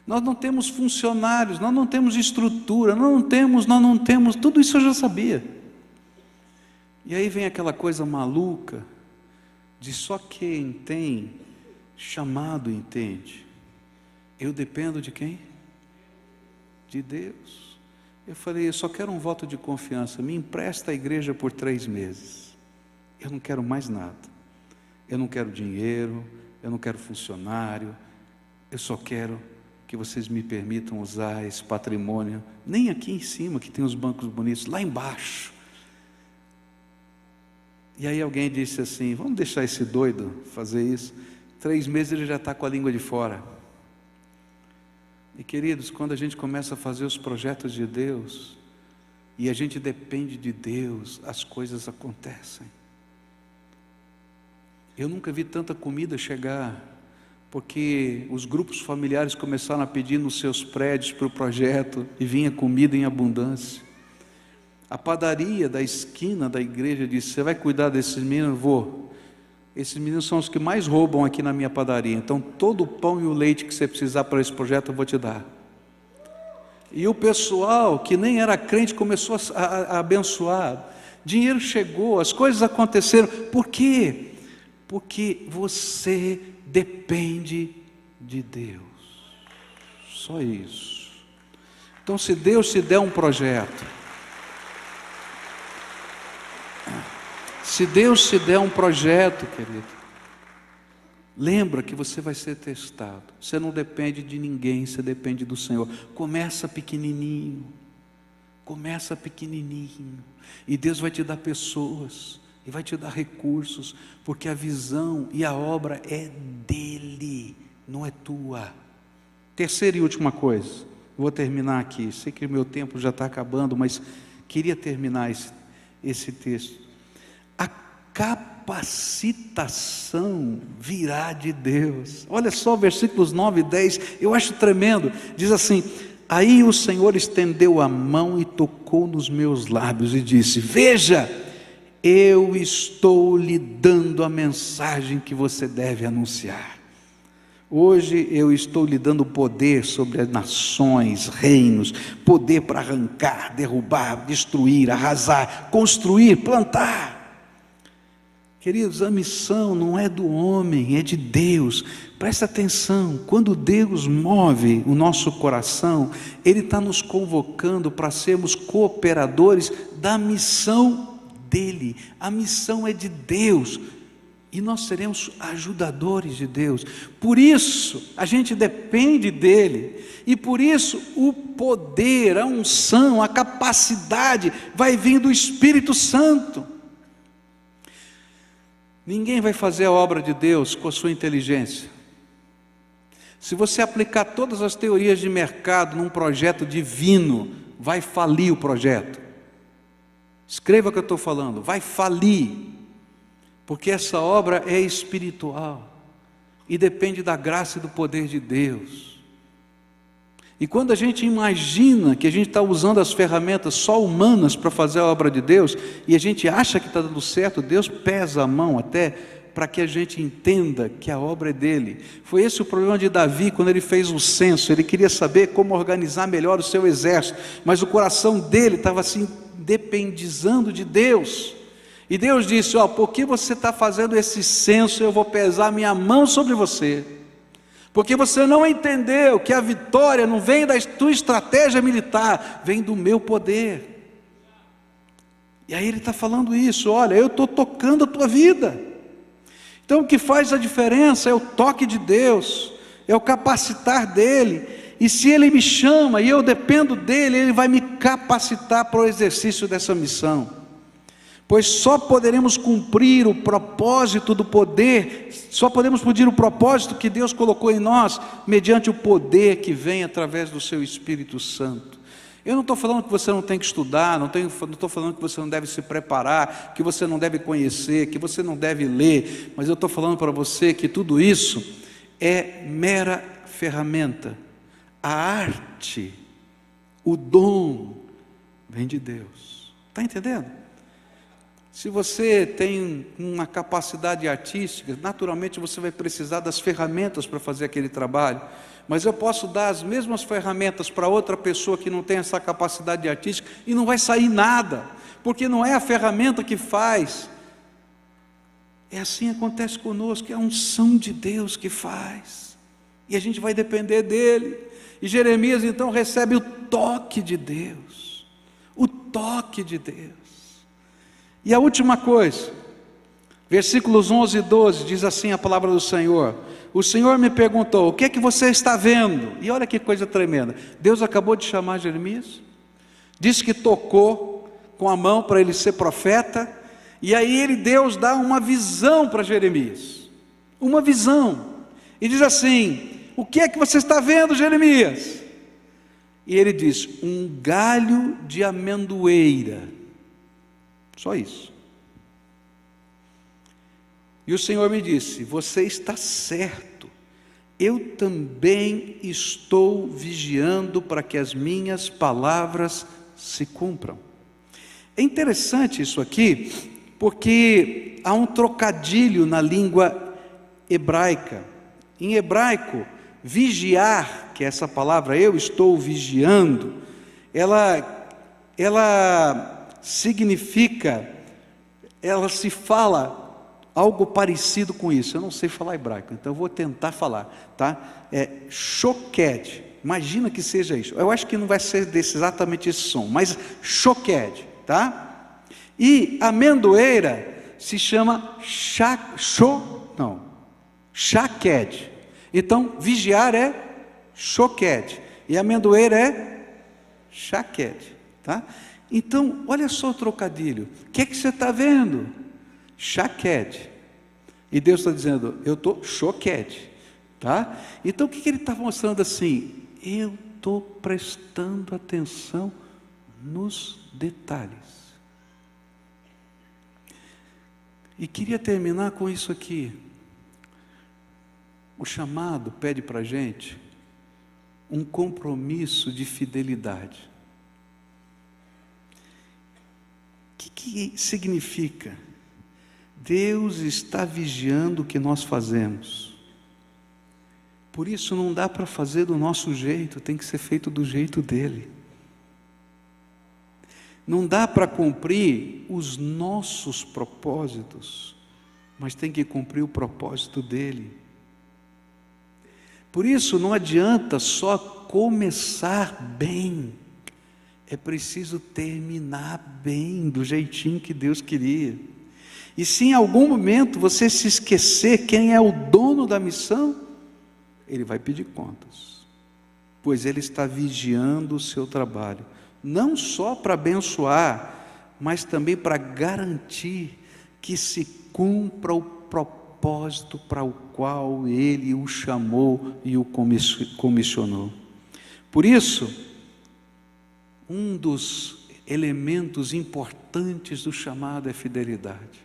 Nós não temos funcionários, nós não temos estrutura, nós não temos, tudo isso eu já sabia. E aí vem aquela coisa maluca de só quem tem chamado entende. Eu dependo de quem? De Deus. Eu falei: eu só quero um voto de confiança, me empresta a igreja por 3 meses. Eu não quero mais nada. Eu não quero dinheiro, eu não quero funcionário, eu só quero que vocês me permitam usar esse patrimônio, nem aqui em cima que tem os bancos bonitos, lá embaixo. E aí alguém disse assim: vamos deixar esse doido fazer isso. 3 meses ele já está com a língua de fora. E queridos, quando a gente começa a fazer os projetos de Deus, e a gente depende de Deus, as coisas acontecem. Eu nunca vi tanta comida chegar, porque os grupos familiares começaram a pedir nos seus prédios para o projeto, e vinha comida em abundância. A padaria da esquina da igreja disse: você vai cuidar desses meninos? Vou. Esses meninos são os que mais roubam aqui na minha padaria, então todo o pão e o leite que você precisar para esse projeto eu vou te dar. E o pessoal que nem era crente começou a abençoar. Dinheiro chegou, as coisas aconteceram. Por quê? Porque você depende de Deus, só isso. Então, se Deus te der um projeto, querido, lembra que você vai ser testado. Você não depende de ninguém, você depende do Senhor. Começa pequenininho, Começa pequenininho, e Deus vai te dar pessoas, e vai te dar recursos, porque a visão e a obra é dele, não é tua. Terceira e última coisa, vou terminar aqui, sei que o meu tempo já está acabando, mas queria terminar esse texto. A capacitação virá de Deus. Olha só versículos 9 e 10, eu acho tremendo. Diz assim: aí o Senhor estendeu a mão e tocou nos meus lábios e disse: veja, eu estou lhe dando a mensagem que você deve anunciar. Hoje eu estou lhe dando poder sobre as nações, reinos, poder para arrancar, derrubar, destruir, arrasar, construir, plantar. Queridos, a missão não é do homem, é de Deus. Presta atenção, quando Deus move o nosso coração, Ele está nos convocando para sermos cooperadores da missão dEle. A missão é de Deus, e nós seremos ajudadores de Deus. Por isso, a gente depende dEle, e por isso o poder, a unção, a capacidade vai vir do Espírito Santo. Ninguém vai fazer a obra de Deus com a sua inteligência. Se você aplicar todas as teorias de mercado num projeto divino, vai falir o projeto. Escreva o que eu estou falando, vai falir, porque essa obra é espiritual e depende da graça e do poder de Deus. E quando a gente imagina que a gente está usando as ferramentas só humanas para fazer a obra de Deus, e a gente acha que está dando certo, Deus pesa a mão até para que a gente entenda que a obra é dele. Foi esse o problema de Davi quando ele fez o censo. Ele queria saber como organizar melhor o seu exército, mas o coração dele estava assim, dependizando de Deus. E Deus disse: porque você está fazendo esse censo, eu vou pesar minha mão sobre você, porque você não entendeu que a vitória não vem da tua estratégia militar, vem do meu poder. E aí ele está falando isso: olha, eu estou tocando a tua vida. Então o que faz a diferença é o toque de Deus, é o capacitar dele. E se ele me chama e eu dependo dele, ele vai me capacitar para o exercício dessa missão. Pois só poderemos cumprir o propósito do poder, só podemos cumprir o propósito que Deus colocou em nós, mediante o poder que vem através do seu Espírito Santo. Eu não estou falando que você não tem que estudar, não estou falando que você não deve se preparar, que você não deve conhecer, que você não deve ler, mas eu estou falando para você que tudo isso é mera ferramenta. A arte, o dom, vem de Deus. Está entendendo? Se você tem uma capacidade artística, naturalmente você vai precisar das ferramentas para fazer aquele trabalho. Mas eu posso dar as mesmas ferramentas para outra pessoa que não tem essa capacidade artística e não vai sair nada, porque não é a ferramenta que faz. É assim que acontece conosco, é a unção de Deus que faz. E a gente vai depender dele. E Jeremias então recebe o toque de Deus. O toque de Deus. E a última coisa, versículos 11 e 12, diz assim a palavra do Senhor: o Senhor me perguntou, o que é que você está vendo? E olha que coisa tremenda, Deus acabou de chamar Jeremias, disse que tocou com a mão para ele ser profeta, e aí Deus dá uma visão para Jeremias, uma visão, e diz assim: o que é que você está vendo, Jeremias? E ele diz: um galho de amendoeira. Só isso. E o Senhor me disse: você está certo, eu também estou vigiando para que as minhas palavras se cumpram. É interessante isso aqui, porque há um trocadilho na língua hebraica. Em hebraico, vigiar, que é essa palavra, eu estou vigiando, ela significa, ela se fala algo parecido com isso. Eu não sei falar hebraico, então eu vou tentar falar, tá? É shoked, imagina que seja isso. Eu acho que não vai ser exatamente esse som, mas shoked, tá? E amendoeira se chama shaked. Então vigiar é shoked e amendoeira é shaked. Tá? Então, olha só o trocadilho. O que é que você está vendo? Chaquete. E Deus está dizendo, eu estou choquete. Tá? Então, o que ele está mostrando assim? Eu estou prestando atenção nos detalhes. E queria terminar com isso aqui. O chamado pede para a gente um compromisso de fidelidade. O que significa? Deus está vigiando o que nós fazemos. Por isso não dá para fazer do nosso jeito, tem que ser feito do jeito dele. Não dá para cumprir os nossos propósitos, mas tem que cumprir o propósito dele. Por isso não adianta só começar bem, é preciso terminar bem, do jeitinho que Deus queria. E se em algum momento você se esquecer quem é o dono da missão, ele vai pedir contas, pois ele está vigiando o seu trabalho, não só para abençoar, mas também para garantir que se cumpra o propósito para o qual ele o chamou e o comissionou. Por isso, um dos elementos importantes do chamado é fidelidade.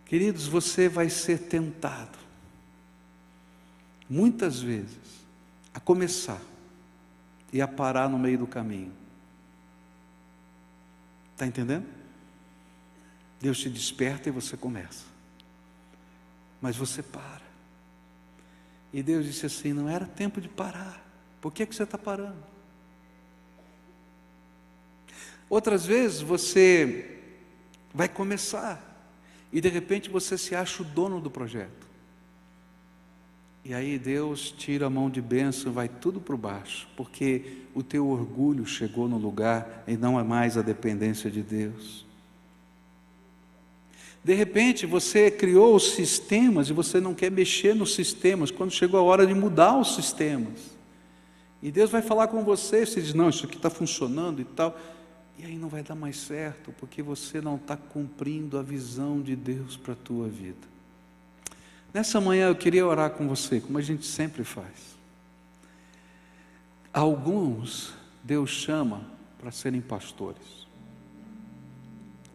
Queridos, você vai ser tentado, muitas vezes, a começar e a parar no meio do caminho. Está entendendo? Deus te desperta e você começa. Mas você para. E Deus disse assim, não era tempo de parar. Por que você está parando? Outras vezes você vai começar e de repente você se acha o dono do projeto. E aí Deus tira a mão de bênção, vai tudo para baixo, porque o teu orgulho chegou no lugar e não é mais a dependência de Deus. De repente você criou os sistemas e você não quer mexer nos sistemas, quando chegou a hora de mudar os sistemas. E Deus vai falar com você, você diz, não, isso aqui está funcionando e tal, e aí não vai dar mais certo, porque você não está cumprindo a visão de Deus para a tua vida. Nessa manhã eu queria orar com você, como a gente sempre faz. Alguns Deus chama para serem pastores.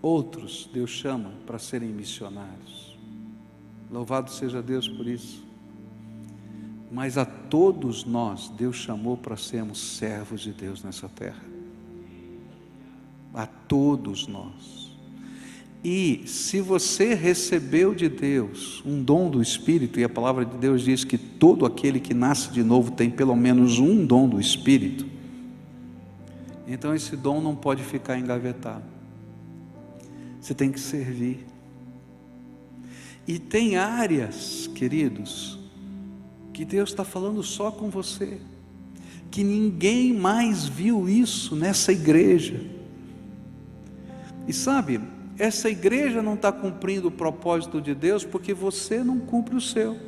Outros Deus chama para serem missionários. Louvado seja Deus por isso. Mas a todos nós Deus chamou para sermos servos de Deus nessa terra. A todos nós. E se você recebeu de Deus um dom do Espírito, e a palavra de Deus diz que todo aquele que nasce de novo tem pelo menos um dom do Espírito, então esse dom não pode ficar engavetado. Você tem que servir. E tem áreas, queridos, que Deus está falando só com você, que ninguém mais viu isso nessa igreja. E sabe, essa igreja não está cumprindo o propósito de Deus porque você não cumpre o seu.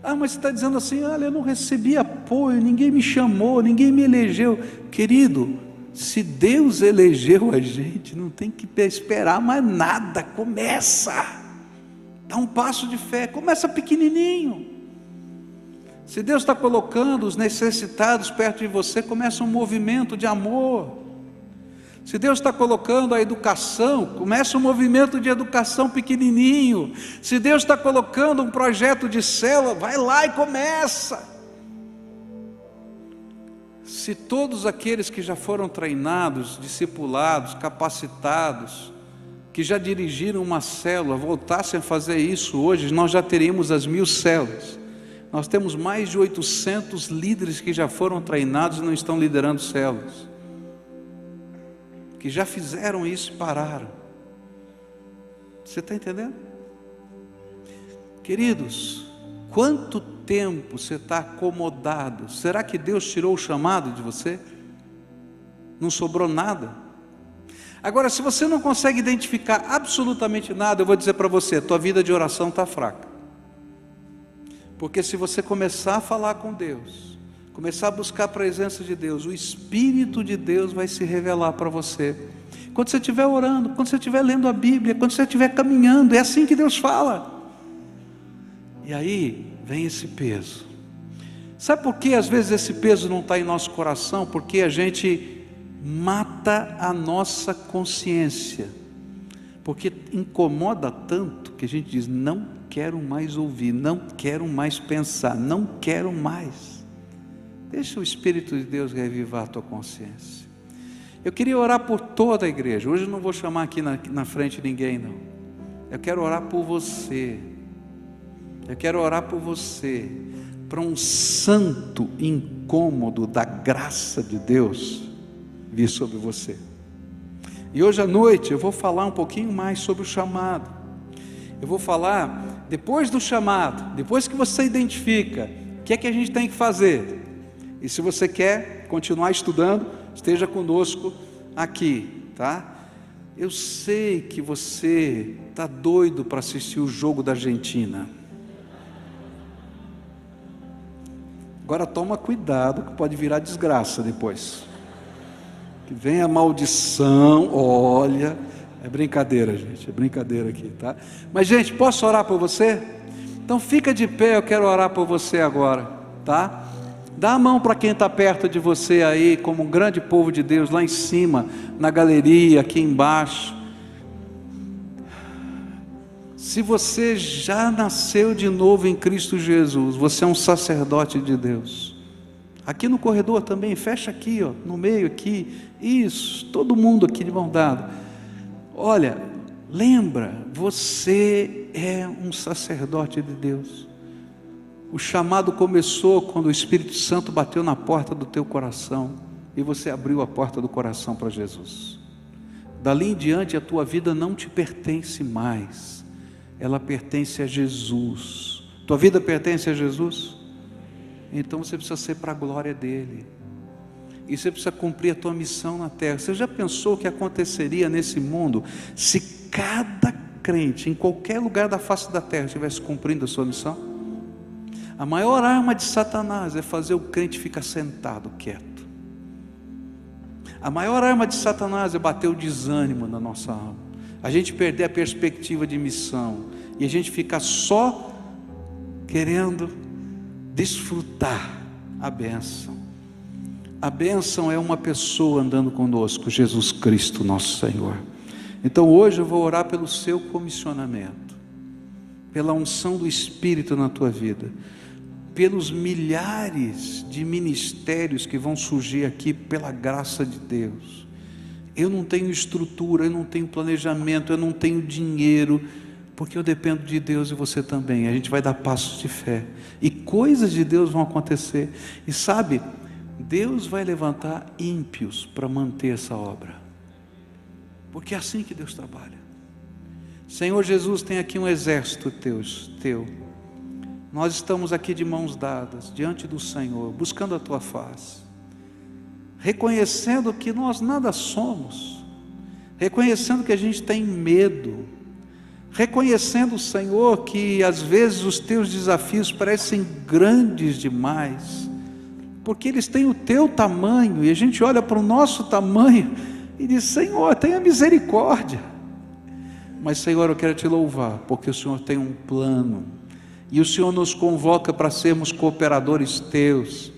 Ah, mas você está dizendo assim, olha, eu não recebi apoio, ninguém me chamou, ninguém me elegeu. Querido, se Deus elegeu a gente, não tem que esperar mais nada, começa. Dá um passo de fé, começa pequenininho. Se Deus está colocando os necessitados perto de você, começa um movimento de amor. Se Deus está colocando a educação, começa um movimento de educação pequenininho. Se Deus está colocando um projeto de célula, vai lá e começa. Se todos aqueles que já foram treinados, discipulados, capacitados, que já dirigiram uma célula, voltassem a fazer isso hoje, nós já teríamos as 1000 células. Nós temos mais de 800 líderes que já foram treinados e não estão liderando células, que já fizeram isso e pararam. Você está entendendo? Queridos, quanto tempo você está acomodado? Será que Deus tirou o chamado de você? Não sobrou nada? Agora, se você não consegue identificar absolutamente nada, eu vou dizer para você, a tua vida de oração está fraca. Porque se você começar a falar com Deus, começar a buscar a presença de Deus, o Espírito de Deus vai se revelar para você. Quando você estiver orando, quando você estiver lendo a Bíblia, quando você estiver caminhando, é assim que Deus fala. E aí vem esse peso. Sabe por que às vezes esse peso não está em nosso coração? Porque a gente mata a nossa consciência. Porque incomoda tanto que a gente diz, não quero mais ouvir, não quero mais pensar, não quero mais. Deixa o Espírito de Deus reavivar a tua consciência. Eu queria orar por toda a igreja. Hoje eu não vou chamar aqui na frente ninguém, não. Eu quero orar por você. Eu quero orar por você, para um santo incômodo da graça de Deus vir sobre você. E hoje à noite eu vou falar um pouquinho mais sobre o chamado. Eu vou falar, depois do chamado, depois que você identifica o que é que a gente tem que fazer. E se você quer continuar estudando, esteja conosco aqui, tá? Eu sei que você está doido para assistir o jogo da Argentina. Agora toma cuidado, que pode virar desgraça depois. Que vem a maldição, olha, é brincadeira, gente, é brincadeira aqui, tá? Mas, gente, posso orar por você? Então fica de pé, eu quero orar por você agora, tá? Dá a mão para quem está perto de você aí, como um grande povo de Deus, lá em cima, na galeria, aqui embaixo. Se você já nasceu de novo em Cristo Jesus, você é um sacerdote de Deus. Aqui no corredor também, fecha aqui, ó, no meio aqui, isso, todo mundo aqui de mão dada. Olha, lembra, você é um sacerdote de Deus. O chamado começou quando o Espírito Santo bateu na porta do teu coração e você abriu a porta do coração para Jesus. Dali em diante a tua vida não te pertence mais, ela pertence a Jesus. Tua vida pertence a Jesus? Então você precisa ser para a glória dele, e você precisa cumprir a tua missão na terra. Você já pensou o que aconteceria nesse mundo se cada crente em qualquer lugar da face da terra estivesse cumprindo a sua missão? A maior arma de Satanás é fazer o crente ficar sentado, quieto. A maior arma de Satanás é bater o desânimo na nossa alma, a gente perder a perspectiva de missão e a gente ficar só querendo desfrutar a bênção. A bênção é uma pessoa andando conosco, Jesus Cristo nosso Senhor. Então hoje eu vou orar pelo seu comissionamento, pela unção do Espírito na tua vida, pelos milhares de ministérios que vão surgir aqui pela graça de Deus. Eu não tenho estrutura, eu não tenho planejamento, eu não tenho dinheiro, porque eu dependo de Deus e você também. A gente vai dar passos de fé e coisas de Deus vão acontecer. E sabe, Deus vai levantar ímpios para manter essa obra, porque é assim que Deus trabalha. Senhor Jesus, tem aqui um exército teu. Nós estamos aqui de mãos dadas diante do Senhor, buscando a tua face, reconhecendo que nós nada somos, reconhecendo que a gente tem medo, reconhecendo, Senhor, que às vezes os teus desafios parecem grandes demais, porque eles têm o teu tamanho, e a gente olha para o nosso tamanho e diz, Senhor, tenha misericórdia. Mas, Senhor, eu quero te louvar, porque o Senhor tem um plano, e o Senhor nos convoca para sermos cooperadores teus.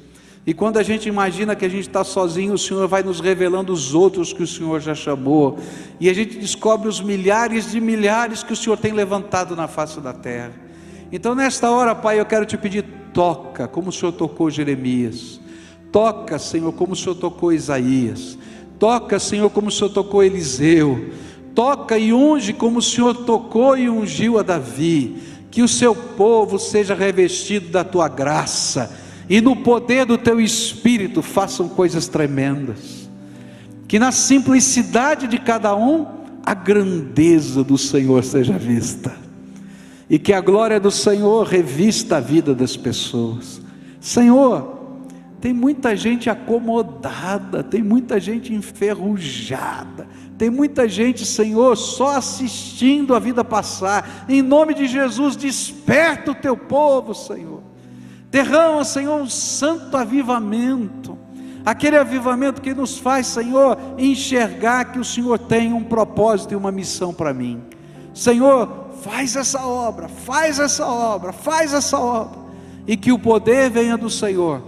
E quando a gente imagina que a gente está sozinho, o Senhor vai nos revelando os outros que o Senhor já chamou, e a gente descobre os milhares de milhares que o Senhor tem levantado na face da terra. Então nesta hora, Pai, eu quero te pedir, toca como o Senhor tocou Jeremias, toca, Senhor, como o Senhor tocou Isaías, toca, Senhor, como o Senhor tocou Eliseu, toca e unge como o Senhor tocou e ungiu a Davi. Que o seu povo seja revestido da tua graça, e no poder do teu Espírito façam coisas tremendas. Que na simplicidade de cada um, a grandeza do Senhor seja vista, e que a glória do Senhor revista a vida das pessoas. Senhor, tem muita gente acomodada, tem muita gente enferrujada, tem muita gente, Senhor, só assistindo a vida passar. Em nome de Jesus, desperta o teu povo, Senhor. Derrama, Senhor, um santo avivamento, aquele avivamento que nos faz, Senhor, enxergar que o Senhor tem um propósito e uma missão para mim. Senhor, faz essa obra, faz essa obra, faz essa obra, e que o poder venha do Senhor,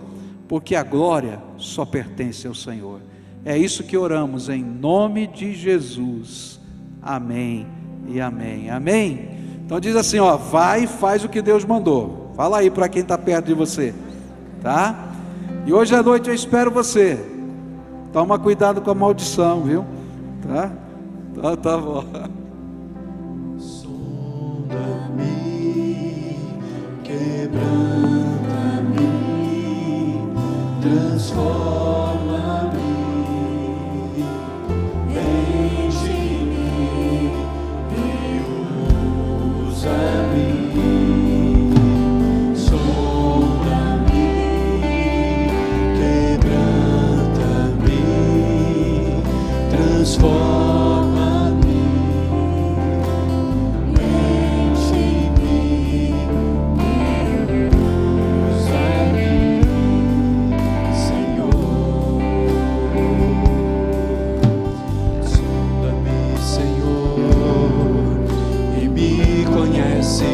porque a glória só pertence ao Senhor. É isso que oramos em nome de Jesus. Amém e amém. Amém? Então diz assim, ó, vai e faz o que Deus mandou. Fala aí para quem está perto de você, tá? E hoje à noite eu espero você. Toma cuidado com a maldição, viu? Tá? Tá bom. Sonda-me, quebranta-me, transforma-me, enche-me e usa-me. Transforma-me, enche-me, usa-me, Senhor. Sonda-me, Senhor, e me conheces,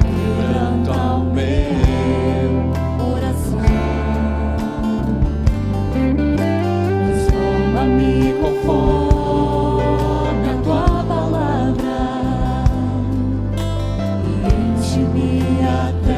quebranta o meu Transforma-me conforme a tua palavra e enche-me até